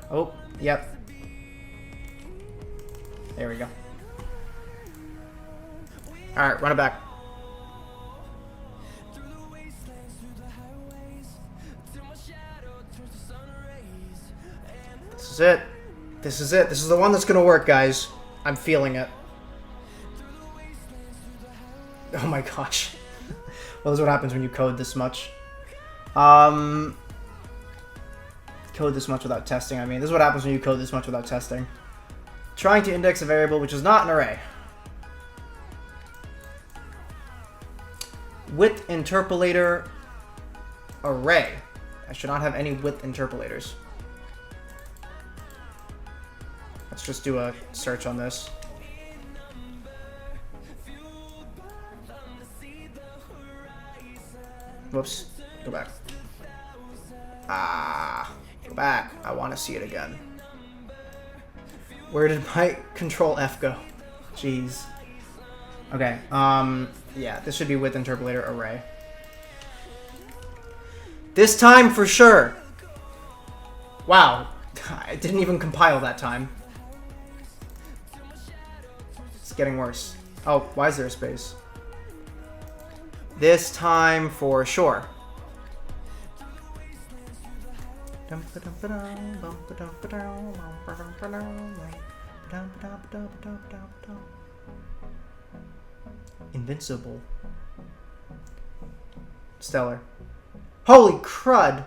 Speaker 1: Oh, yep. There we go. Alright, run it back. This is it. This is it. This is the one that's gonna work, guys. I'm feeling it. Oh my gosh. Well, this is what happens when you code this much. Code this much without testing, I mean. This is what happens when you code this much without testing. Trying to index a variable which is not an array. Width interpolator array. I should not have any width interpolators. Let's just do a search on this. Whoops. Go back. Ah. Go back. I want to see it again. Where did my Control F go? Jeez. Okay. Yeah, this should be width interpolator array. This time for sure. Wow. I didn't even compile that time. It's getting worse. Oh, why is there a space? This time for sure. Invincible. Stellar. Holy crud!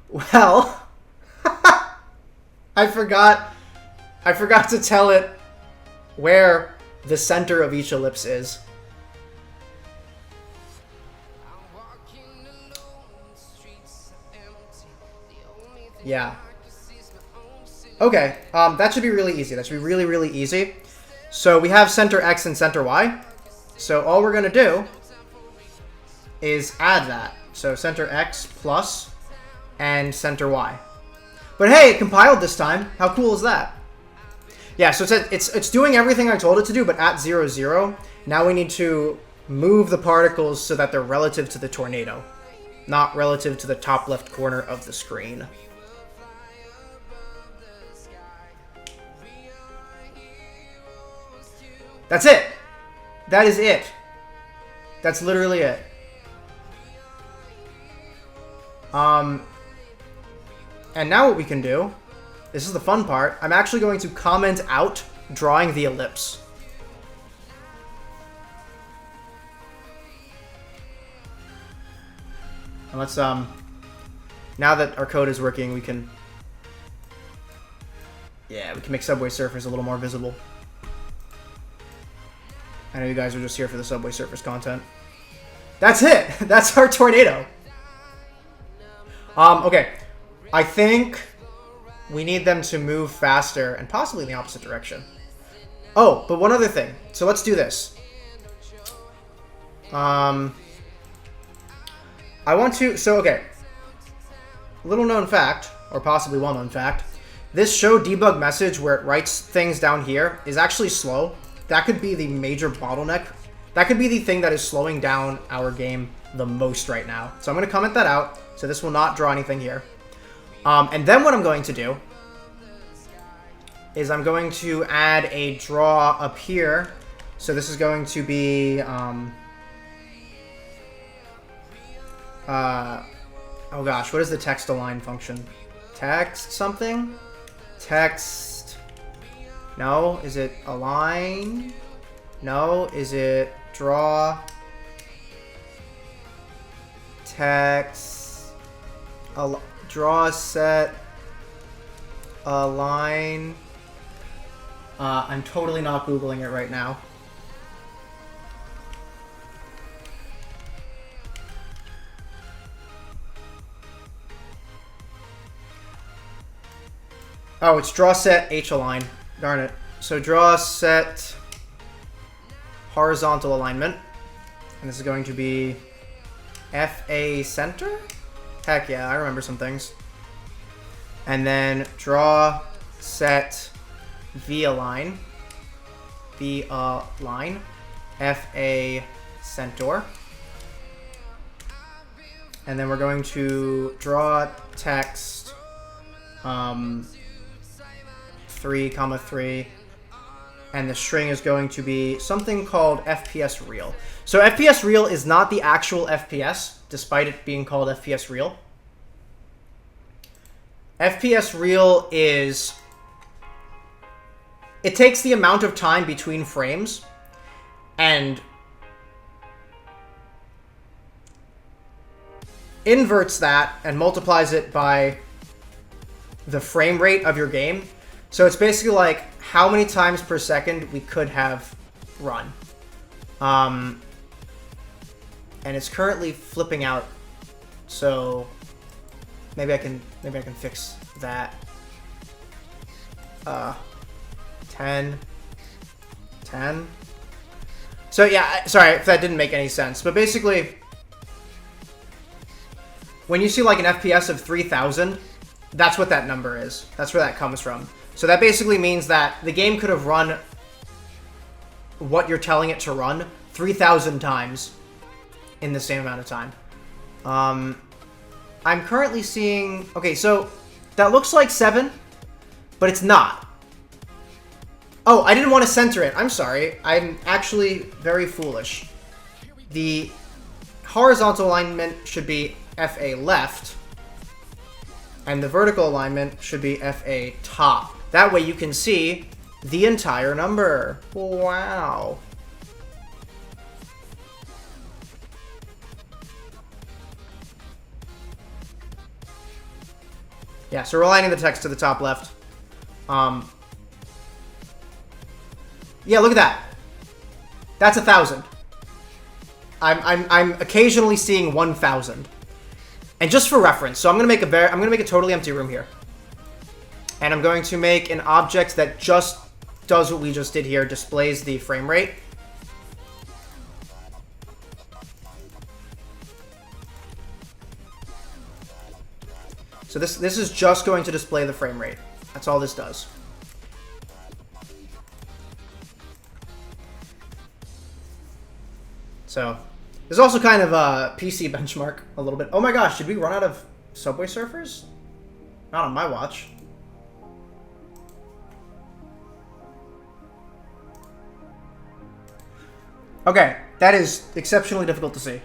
Speaker 1: Well, I forgot to tell it where the center of each ellipse is. Yeah. Okay, that should be really easy. That should be really, really easy. So we have center X and center Y. So all we're going to do is add that. So center X plus and center Y. But hey, it compiled this time. How cool is that? Yeah, so it's doing everything I told it to do, but at 0, 0. Now we need to move the particles so that they're relative to the tornado, not relative to the top left corner of the screen. That's it. That is it. That's literally it. And now what we can do, this is the fun part, I'm actually going to comment out drawing the ellipse. And let's, now that our code is working, we can, yeah, we can make Subway Surfers a little more visible. I know you guys are just here for the Subway Surfers content. That's it! That's our tornado! Okay. I think we need them to move faster and possibly in the opposite direction. Oh, but one other thing. So let's do this. I want to... So, okay. Little known fact, or possibly well-known fact, this show debug message where it writes things down here is actually slow. That could be the major bottleneck. That could be the thing that is slowing down our game the most right now. So I'm going to comment that out. So this will not draw anything here. And then what I'm going to do is I'm going to add a draw up here. So this is going to be, oh gosh, what is the text align function? Text something? Text, no, is it align? No, is it draw? Text, draw, set, align. I'm totally not Googling it right now. Oh, it's draw, set, H align. Darn it. So draw, set, horizontal alignment. And this is going to be FA center? Heck yeah, I remember some things. And then draw, set, V align. V align. FA center. And then we're going to draw text 3, 3. And the string is going to be something called FPS real. So FPS real is not the actual FPS, despite it being called FPS real. FPS real is... It takes the amount of time between frames and inverts that and multiplies it by the frame rate of your game. So it's basically like how many times per second we could have run. And it's currently flipping out. So maybe I can fix that. 10. So yeah, sorry if that didn't make any sense, but basically when you see like an FPS of 3000, that's what that number is. That's where that comes from. So that basically means that the game could have run what you're telling it to run 3,000 times in the same amount of time. I'm currently seeing... Okay, so that looks like 7, but it's not. Oh, I didn't want to center it. I'm sorry. I'm actually very foolish. The horizontal alignment should be FA left, and the vertical alignment should be FA top. That way you can see the entire number. Wow. Yeah, so we're aligning the text to the top left. Yeah, look at that. That's 1,000. I'm occasionally seeing 1,000. And just for reference, so I'm gonna make a totally empty room here. And I'm going to make an object that just does what we just did here, displays the frame rate. So this is just going to display the frame rate. That's all this does. So there's also kind of a PC benchmark a little bit. Oh my gosh, did we run out of Subway Surfers? Not on my watch. Okay, that is exceptionally difficult to see.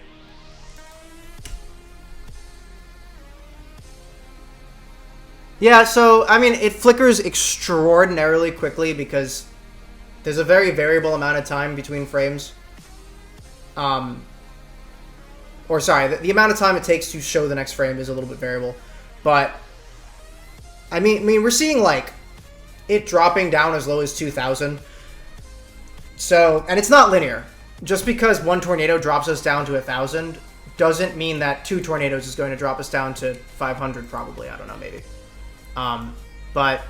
Speaker 1: Yeah, so, I mean, it flickers extraordinarily quickly because there's a very variable amount of time between frames. Or sorry, the amount of time it takes to show the next frame is a little bit variable. But, I mean, we're seeing, like, it dropping down as low as 2,000. So, and it's not linear. Just because one tornado drops us down to 1,000 doesn't mean that 2 tornadoes is going to drop us down to 500 probably. I don't know, maybe. But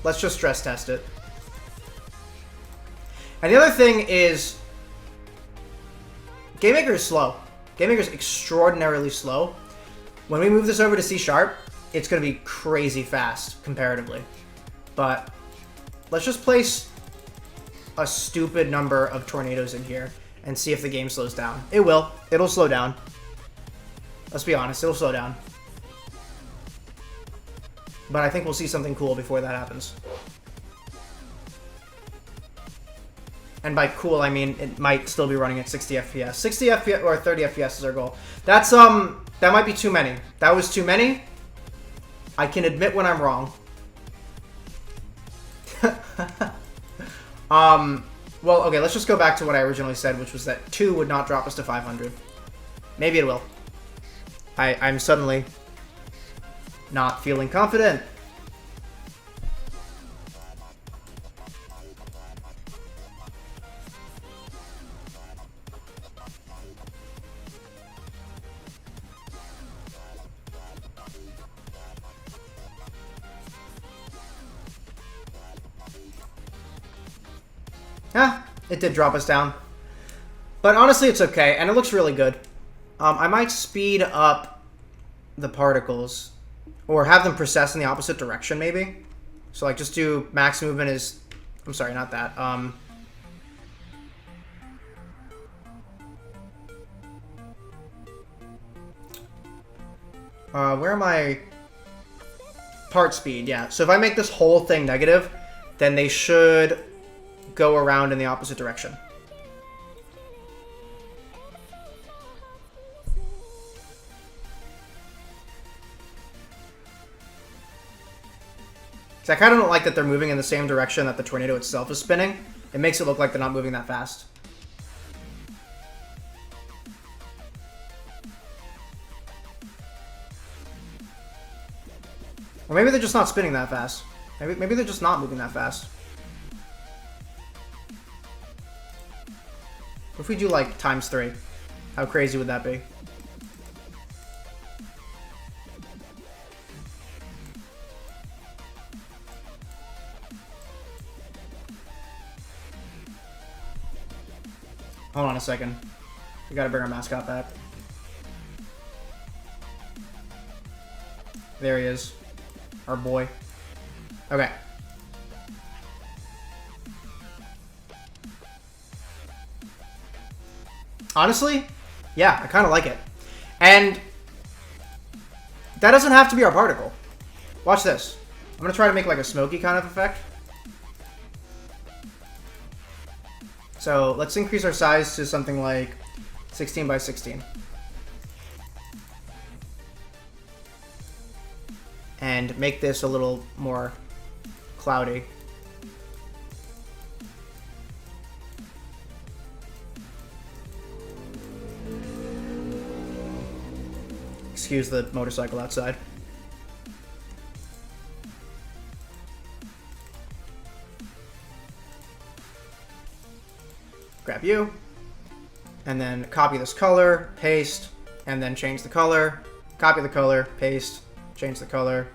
Speaker 1: let's just stress test it. And the other thing is, GameMaker is slow. GameMaker is extraordinarily slow. When we move this over to C#, it's going to be crazy fast comparatively. But let's just place a stupid number of tornadoes in here and see if the game slows down. It will. It'll slow down. Let's be honest, it'll slow down. But I think we'll see something cool before that happens. And by cool, I mean it might still be running at 60 FPS. 60 FPS or 30 FPS is our goal. That's, that might be too many. That was too many. I can admit when I'm wrong. Well, okay, let's just go back to what I originally said, which was that 2 would not drop us to 500. Maybe it will. I'm suddenly not feeling confident. Yeah, it did drop us down. But honestly, it's okay, and it looks really good. I might speed up the particles, or have them process in the opposite direction, maybe. So, like, just do max movement is... I'm sorry, not that. Where am I? Part speed, yeah. So if I make this whole thing negative, then they should go around in the opposite direction. I kind of don't like that they're moving in the same direction that the tornado itself is spinning. It makes it look like they're not moving that fast. Or maybe they're just not spinning that fast. Maybe they're just not moving that fast. What if we do like ×3? How crazy would that be? Hold on a second. We gotta bring our mascot back. There he is. Our boy. Okay. Honestly, yeah, I kind of like it. And that doesn't have to be our particle. Watch this. I'm going to try to make like a smoky kind of effect. So let's increase our size to something like 16 by 16. And make this a little more cloudy. Excuse the motorcycle outside. Grab you, and then copy this color, paste, and then change the color, copy the color, paste, change the color,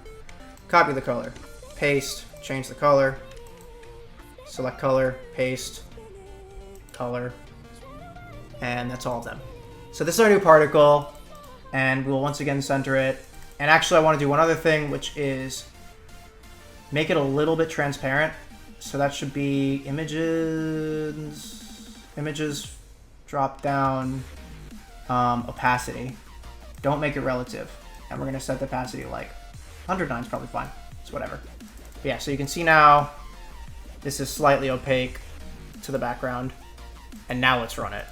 Speaker 1: copy the color, paste, change the color. select color, paste, color, and that's all of them. So this is our new particle, and we'll once again center it. And actually I want to do one other thing, which is make it a little bit transparent. So that should be images, drop down, opacity. Don't make it relative. And we're going to set the opacity like 109 is probably fine. It's whatever. But yeah, so you can see now this is slightly opaque to the background. And now let's run it.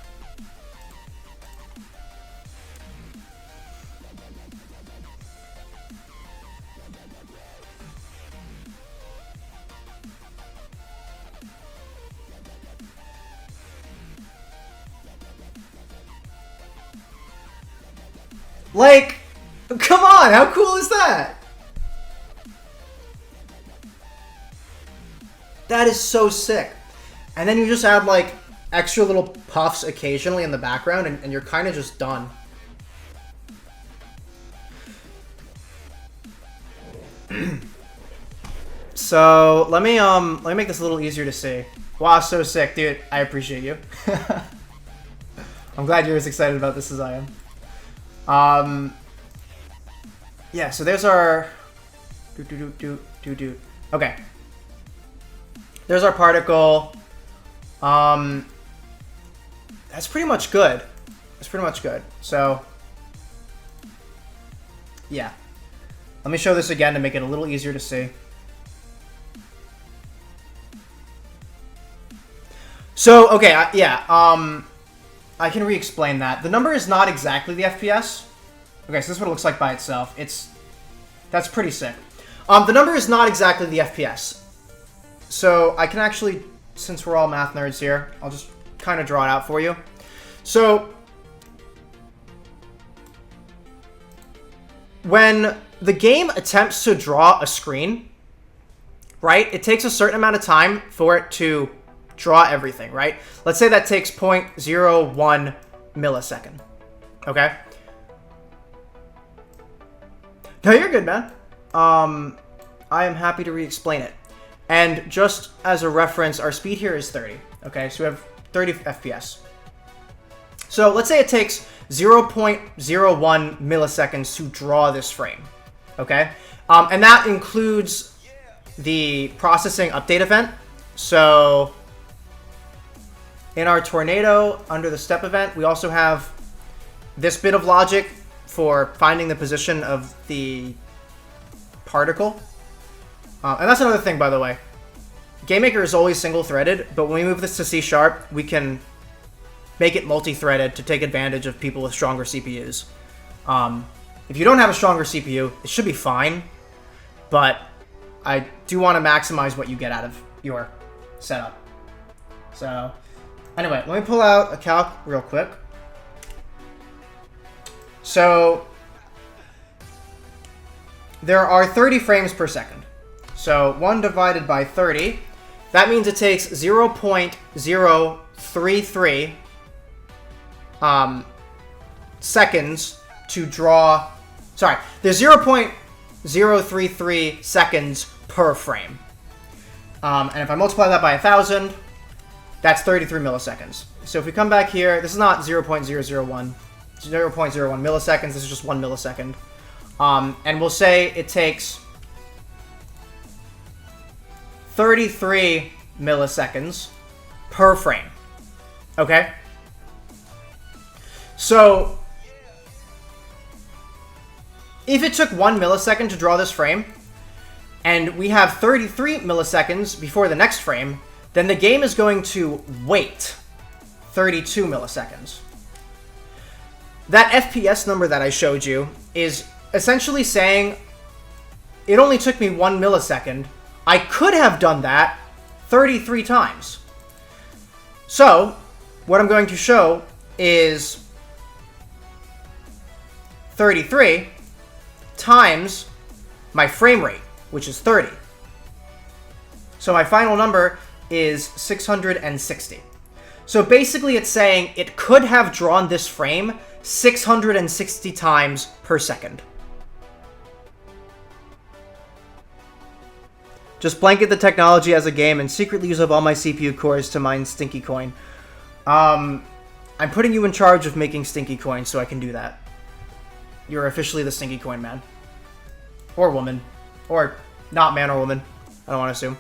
Speaker 1: Like, come on, how cool is that? That is so sick. And then you just add like extra little puffs occasionally in the background and you're kind of just done. So let me make this a little easier to see. Wow, so sick, dude. I appreciate you. I'm glad you're as excited about this as I am. Yeah, so there's our okay. There's our particle. That's pretty much good. That's pretty much good. So yeah. Let me show this again to make it a little easier to see. So, okay, yeah, I can re-explain that. The number is not exactly the FPS. Okay, so this is what it looks like by itself. That's pretty sick. The number is not exactly the FPS. So I can actually, since we're all math nerds here, I'll just kind of draw it out for you. So when the game attempts to draw a screen, right, it takes a certain amount of time for it to draw everything, right? Let's say that takes 0.01 millisecond. Okay? No, you're good, man. I am happy to re-explain it. And just as a reference, our speed here is 30. Okay, so we have 30 FPS. So let's say it takes 0.01 milliseconds to draw this frame. Okay? And that includes the processing update event. So in our tornado, under the step event, we also have this bit of logic for finding the position of the particle. And that's another thing, by the way. GameMaker is always single-threaded, but when we move this to C#, we can make it multi-threaded to take advantage of people with stronger CPUs. If you don't have a stronger CPU, it should be fine, but I do want to maximize what you get out of your setup. So anyway, let me pull out a calc real quick. So there are 30 frames per second. So 1 divided by 30, that means it takes 0.033 seconds to draw. Sorry, there's 0.033 seconds per frame. And if I multiply that by 1,000, that's 33 milliseconds. So if we come back here, this is not 0.001 milliseconds, this is just 1 millisecond. And we'll say it takes 33 milliseconds per frame. Okay? So if it took 1 millisecond to draw this frame, and we have 33 milliseconds before the next frame, then the game is going to wait 32 milliseconds. That FPS number that I showed you is essentially saying it only took me 1 millisecond. I could have done that 33 times. So what I'm going to show is 33 times my frame rate, which is 30. So my final number is 660. So basically it's saying it could have drawn this frame 660 times per second. Just blanket the technology as a game and secretly use up all my CPU cores to mine Stinky Coin. I'm putting you in charge of making Stinky Coin so I can do that. You're officially the Stinky Coin man. Or woman. Or not man or woman. I don't want to assume.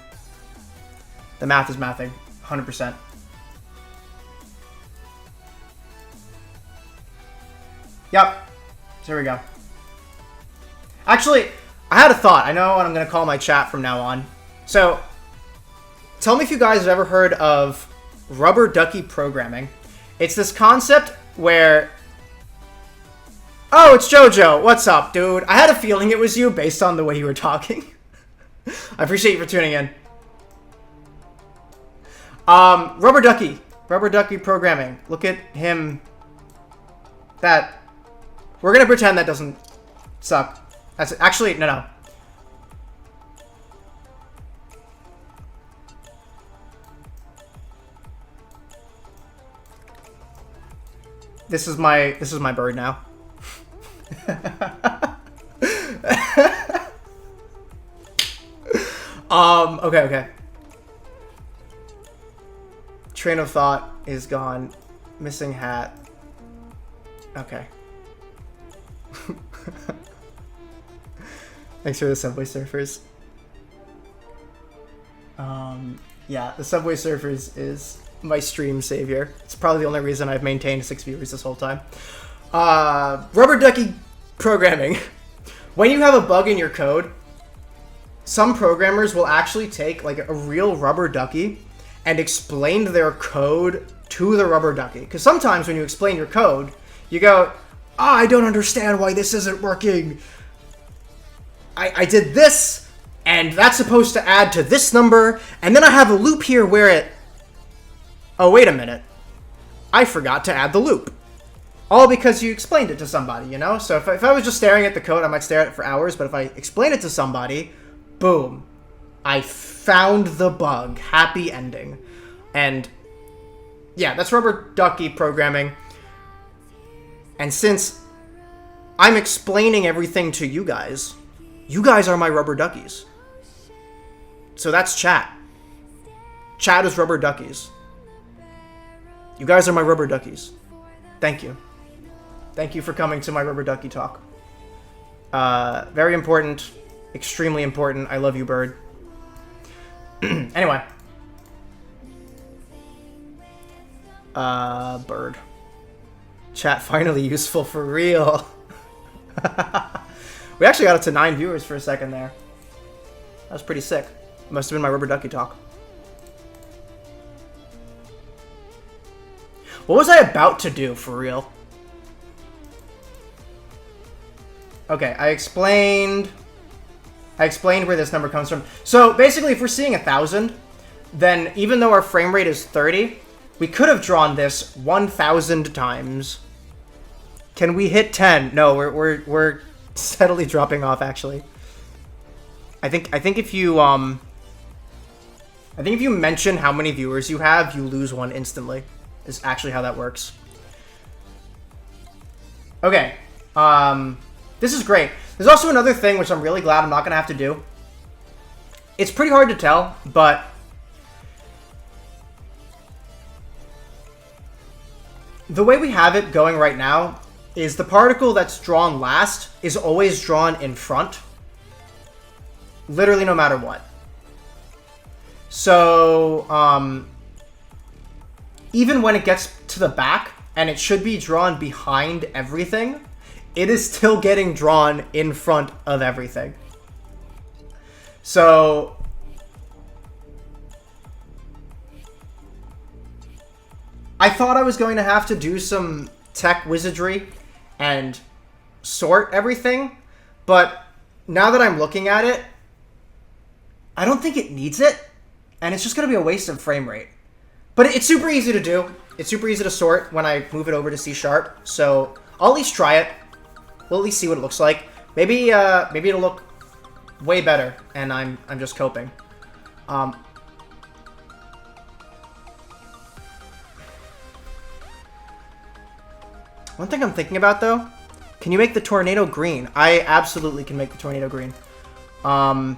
Speaker 1: The math is mathing. 100%. Yep. So here we go. Actually, I had a thought. I know what I'm going to call my chat from now on. So, tell me if you guys have ever heard of rubber ducky programming. It's this concept where... Oh, it's JoJo. What's up, dude? I had a feeling it was you based on the way you were talking. I appreciate you for tuning in. Rubber ducky. Rubber ducky programming. Look at him. That... We're going to pretend that doesn't suck. That's actually, no. This is my bird now. Okay. Train of thought is gone. Missing hat. Okay. Thanks for the Subway Surfers. Yeah, the Subway Surfers is my stream savior. It's probably the only reason I've maintained 6 viewers this whole time. Rubber ducky programming. When you have a bug in your code, some programmers will actually take like a real rubber ducky and explain their code to the rubber ducky. Because sometimes when you explain your code, you go, I don't understand why this isn't working. I did this, and that's supposed to add to this number, and then I have a loop here where it... Oh, wait a minute. I forgot to add the loop. All because you explained it to somebody, you know? So if I was just staring at the code, I might stare at it for hours, but if I explain it to somebody, boom. I found the bug. Happy ending. And yeah, that's rubber ducky programming. And since I'm explaining everything to you guys are my rubber duckies. So that's chat. Chat is rubber duckies. You guys are my rubber duckies. Thank you. Thank you for coming to my rubber ducky talk. Very important. Extremely important. I love you, bird. Anyway. Bird. Chat finally useful for real. We actually got up to 9 viewers for a second there. That was pretty sick. Must have been my rubber ducky talk. What was I about to do for real? Okay, I explained where this number comes from. So basically, if we're seeing 1,000, then even though our frame rate is 30, we could have drawn this 1,000 times. Can we hit 10? No, we're steadily dropping off. Actually, I think if you mention how many viewers you have, you lose one instantly. Is actually how that works. Okay, this is great. There's also another thing which I'm really glad I'm not gonna have to do. It's pretty hard to tell, but the way we have it going right now is the particle that's drawn last is always drawn in front. Literally no matter what. So, even when it gets to the back, and it should be drawn behind everything, it is still getting drawn in front of everything. So, I thought I was going to have to do some tech wizardry and sort everything, but now that I'm looking at it, I don't think it needs it, and it's just going to be a waste of frame rate. But it's super easy to do. It's super easy to sort when I move it over to C#, so I'll at least try it. We'll at least see what it looks like. Maybe it'll look way better, and I'm just coping. One thing I'm thinking about, though, can you make the tornado green? I absolutely can make the tornado green. Let's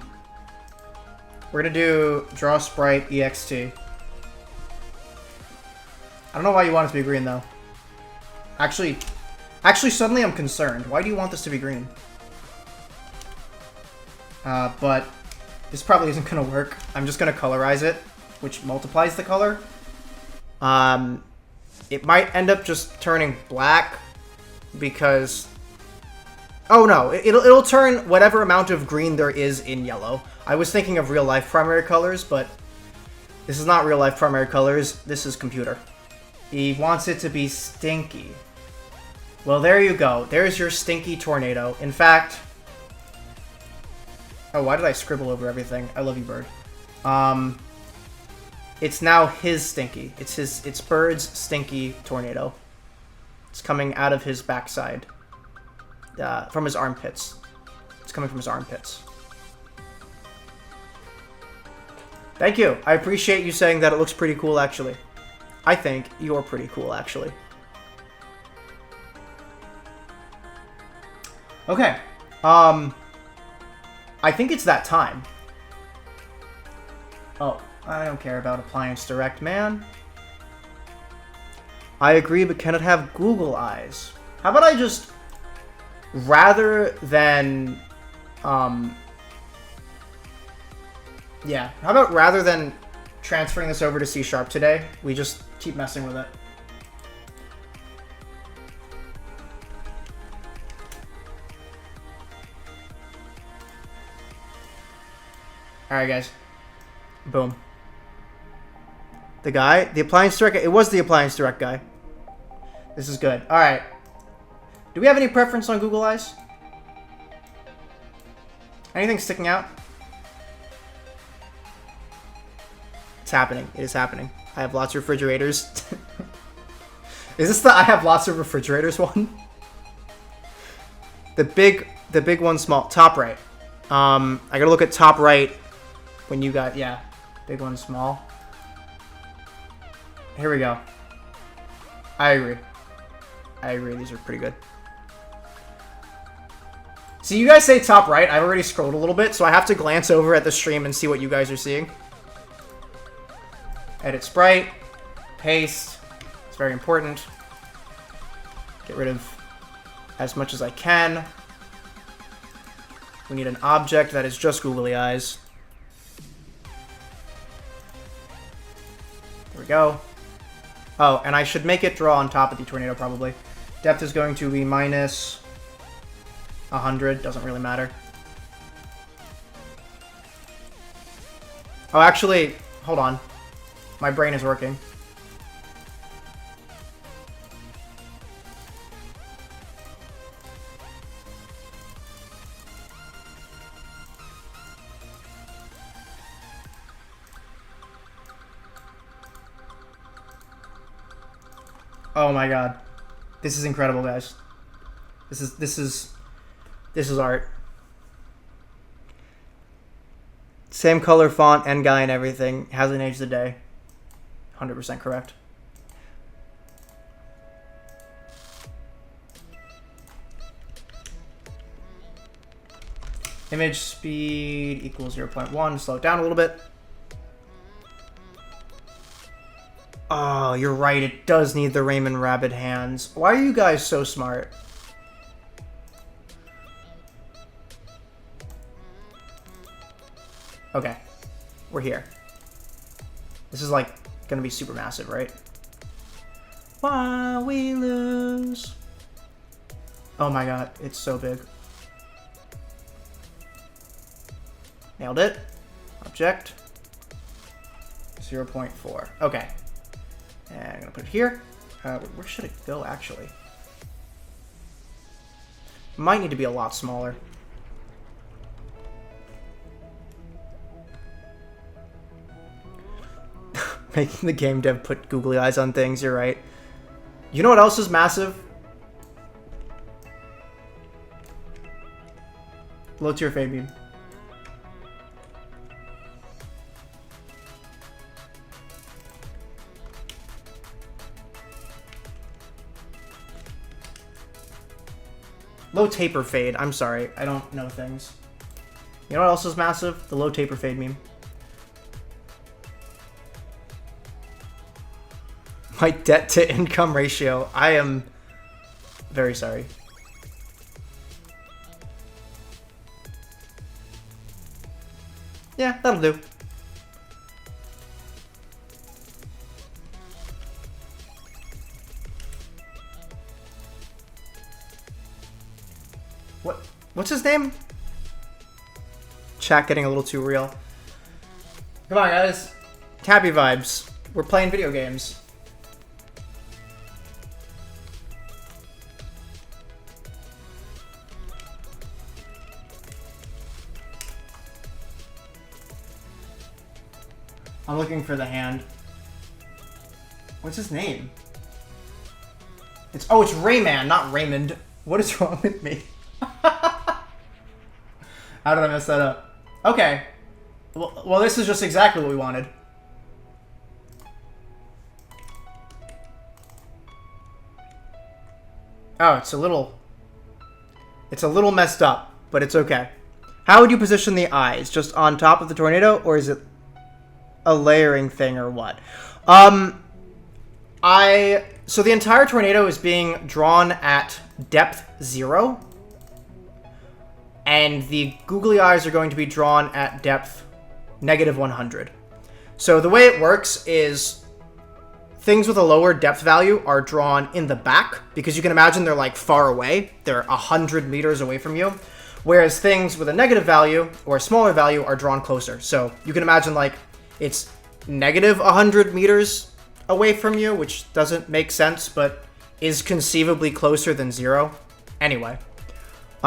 Speaker 1: We're gonna do draw sprite EXT. I don't know why you want it to be green though. Actually, suddenly I'm concerned. Why do you want this to be green? But this probably isn't gonna work. I'm just gonna colorize it, which multiplies the color. It might end up just turning black because... Oh no, it'll turn whatever amount of green there is in yellow. I was thinking of real-life primary colors, but this is not real-life primary colors. This is computer. He wants it to be stinky. Well, there you go. There's your stinky tornado. In fact... Oh, why did I scribble over everything? I love you, Bird. It's now his stinky. It's Bird's stinky tornado. It's coming out of his backside. From his armpits. It's coming from his armpits. Thank you. I appreciate you saying that it looks pretty cool, actually. I think you're pretty cool, actually. Okay. I think it's that time. Oh, I don't care about Appliance Direct, man. I agree, but can it have Google Eyes? How about I just, rather than, yeah, how about rather than transferring this over to C# today, we just keep messing with it. Alright, guys. Boom. The Appliance Direct, it was the Appliance Direct guy. This is good. Alright. Do we have any preference on Google Eyes? Anything sticking out? It's happening. It is happening. I have lots of refrigerators. Is this the I have lots of refrigerators one? The big one, small. Top right. I gotta look at top right when you got, yeah. Big one, small. Here we go. I agree. These are pretty good. See, you guys say top right. I've already scrolled a little bit, so I have to glance over at the stream and see what you guys are seeing. Edit sprite. Paste. It's very important. Get rid of as much as I can. We need an object that is just googly eyes. There we go. Oh, and I should make it draw on top of the tornado, probably. Depth is going to be minus 100. Doesn't really matter. Oh, actually, hold on. My brain is working. Oh my god. This is incredible, guys. This is art. Same color, font, end guy, and everything. Hasn't aged a day. 100% correct. Image speed equals 0.1. Slow it down a little bit. Oh, you're right. It does need the Raymond Rabbit hands. Why are you guys so smart? Okay. We're here. This is like gonna be super massive, right? While we lose. Oh my god, it's so big. Nailed it. Object. 0.4. Okay. And I'm gonna put it here. Where should it go, actually? Might need to be a lot smaller. Making the game dev put googly eyes on things, you're right. You know what else is massive? Low tier fade beam. Low taper fade. I'm sorry. I don't know things. You know what else is massive? The low taper fade meme. My debt to income ratio. I am very sorry. Yeah, that'll do. What's his name? Chat getting a little too real. Come on, guys. Happy vibes. We're playing video games. I'm looking for the hand. What's his name? It's Rayman, not Raymond. What is wrong with me? How did I mess that up? Okay. Well, this is just exactly what we wanted. Oh, it's a little messed up, but it's okay. How would you position the eyes? Just on top of the tornado, or is it a layering thing, or what? So the entire tornado is being drawn at depth 0. And the googly eyes are going to be drawn at depth -100. So the way it works is things with a lower depth value are drawn in the back, because you can imagine they're like far away. They're 100 meters away from you. Whereas things with a negative value or a smaller value are drawn closer. So you can imagine like it's -100 meters away from you, which doesn't make sense, but is conceivably closer than 0. Anyway.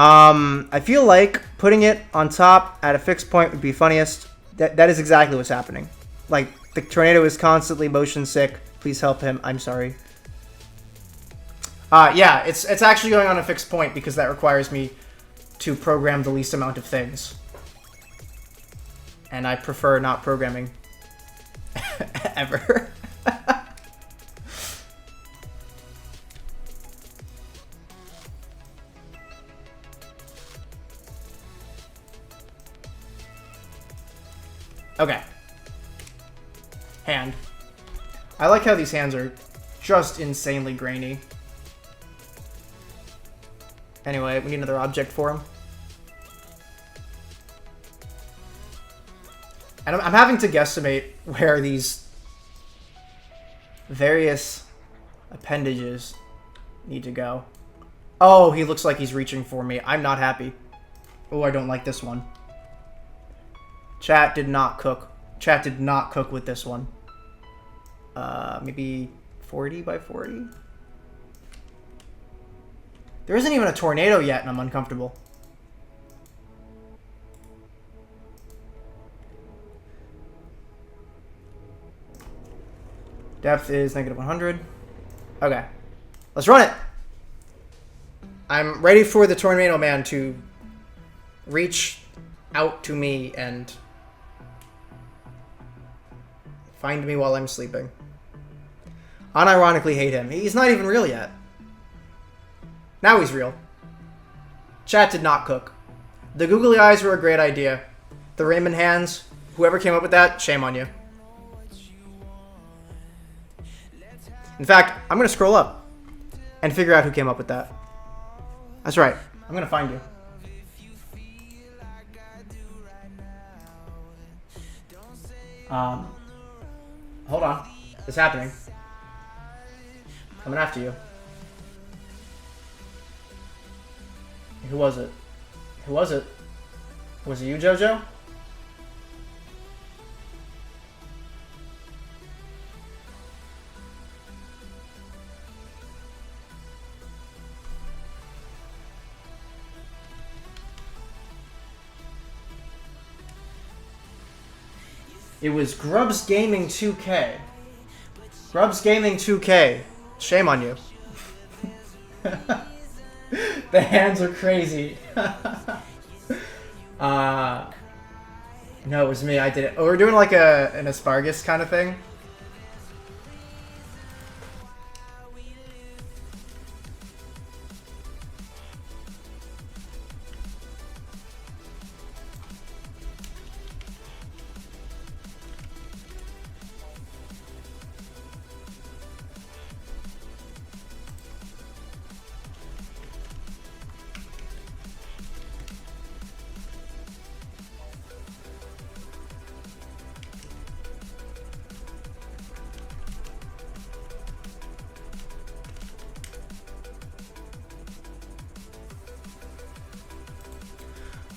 Speaker 1: I feel like putting it on top at a fixed point would be funniest. That is exactly what's happening. Like, the tornado is constantly motion sick. Please help him. I'm sorry. Yeah, it's actually going on a fixed point because that requires me to program the least amount of things. And I prefer not programming. Ever. Okay. Hand. I like how these hands are just insanely grainy. Anyway, we need another object for him. And I'm having to guesstimate where these various appendages need to go. Oh, he looks like he's reaching for me. I'm not happy. Oh, I don't like this one. Chat did not cook. Chat did not cook with this one. Maybe 40 by 40? There isn't even a tornado yet, and I'm uncomfortable. Depth is -100. Okay. Let's run it! I'm ready for the Tornado Man to reach out to me and find me while I'm sleeping. Unironically hate him. He's not even real yet. Now he's real. Chat did not cook. The googly eyes were a great idea. The Raymond hands, whoever came up with that, shame on you. In fact, I'm going to scroll up and figure out who came up with that. That's right. I'm going to find you. Hold on. It's happening. Coming after you. Who was it? Who was it? Was it you, Jojo? It was Grubs Gaming 2K. Grubs Gaming 2K. Shame on you. The hands are crazy. No, it was me. I did it. Oh, we're doing like an asparagus kind of thing.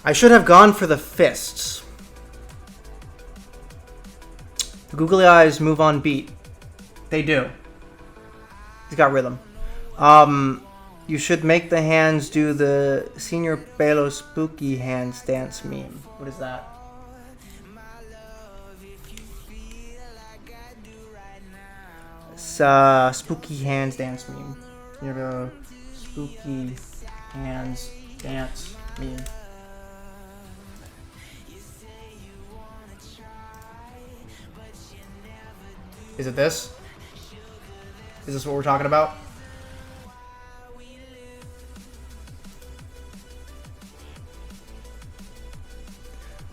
Speaker 1: I should have gone for the fists. The googly eyes move on beat. They do. He's got rhythm. You should make the hands do the Senior Belo spooky hands dance meme. What is that? It's spooky hands dance meme. Senior Belo spooky hands dance meme. Is it this? Is this what we're talking about?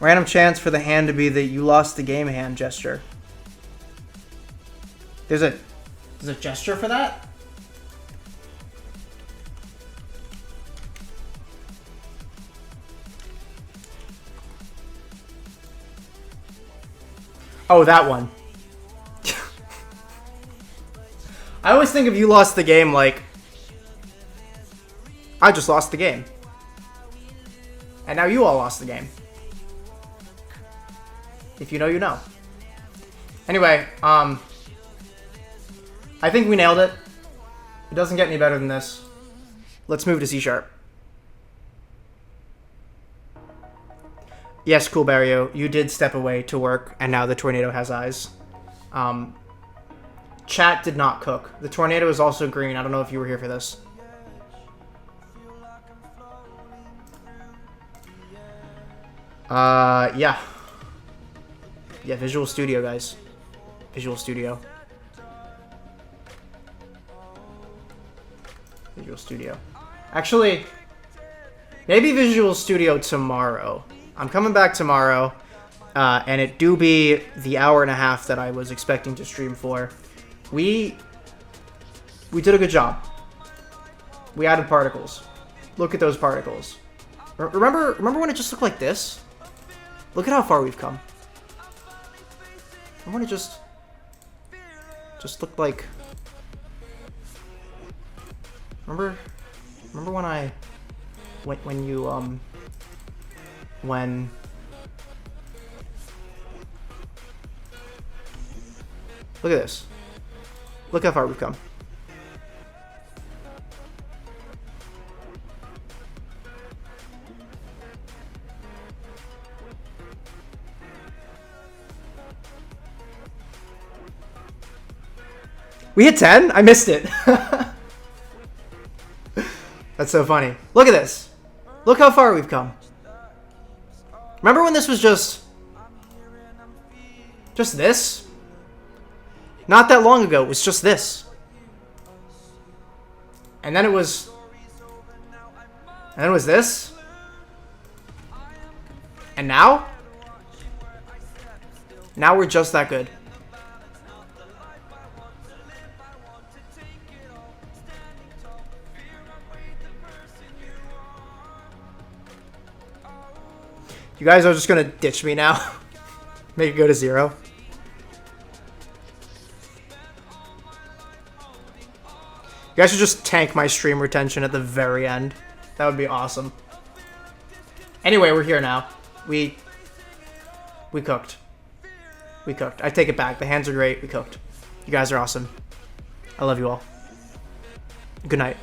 Speaker 1: Random chance for the hand to be the "you lost the game" hand gesture. There's a gesture for that? Oh, that one. I always think of "you lost the game" like, I just lost the game. And now you all lost the game. If you know, you know. Anyway, I think we nailed it. It doesn't get any better than this. Let's move to C sharp. Yes, Cool Barrio, you did step away to work, and now the tornado has eyes. Chat did not cook. The tornado is also green. I don't know if you were here for this. Yeah. Yeah, Visual Studio, guys. Visual Studio. Visual Studio. Actually, maybe Visual Studio tomorrow. I'm coming back tomorrow, and it do be the hour and a half that I was expecting to stream for. We did a good job. We added particles. Look at those particles. Remember when it just looked like this? Look at how far we've come. I want to just looked like. Remember when look at this. Look how far we've come. We hit 10? I missed it. That's so funny. Look at this. Look how far we've come. Remember when this was just this? Not that long ago, it was just this. And then it was this. And now? Now we're just that good. You guys are just gonna ditch me now. Make it go to 0. You guys should just tank my stream retention at the very end. That would be awesome. Anyway, we're here now. We cooked. We cooked. I take it back. The hands are great. We cooked. You guys are awesome. I love you all. Good night.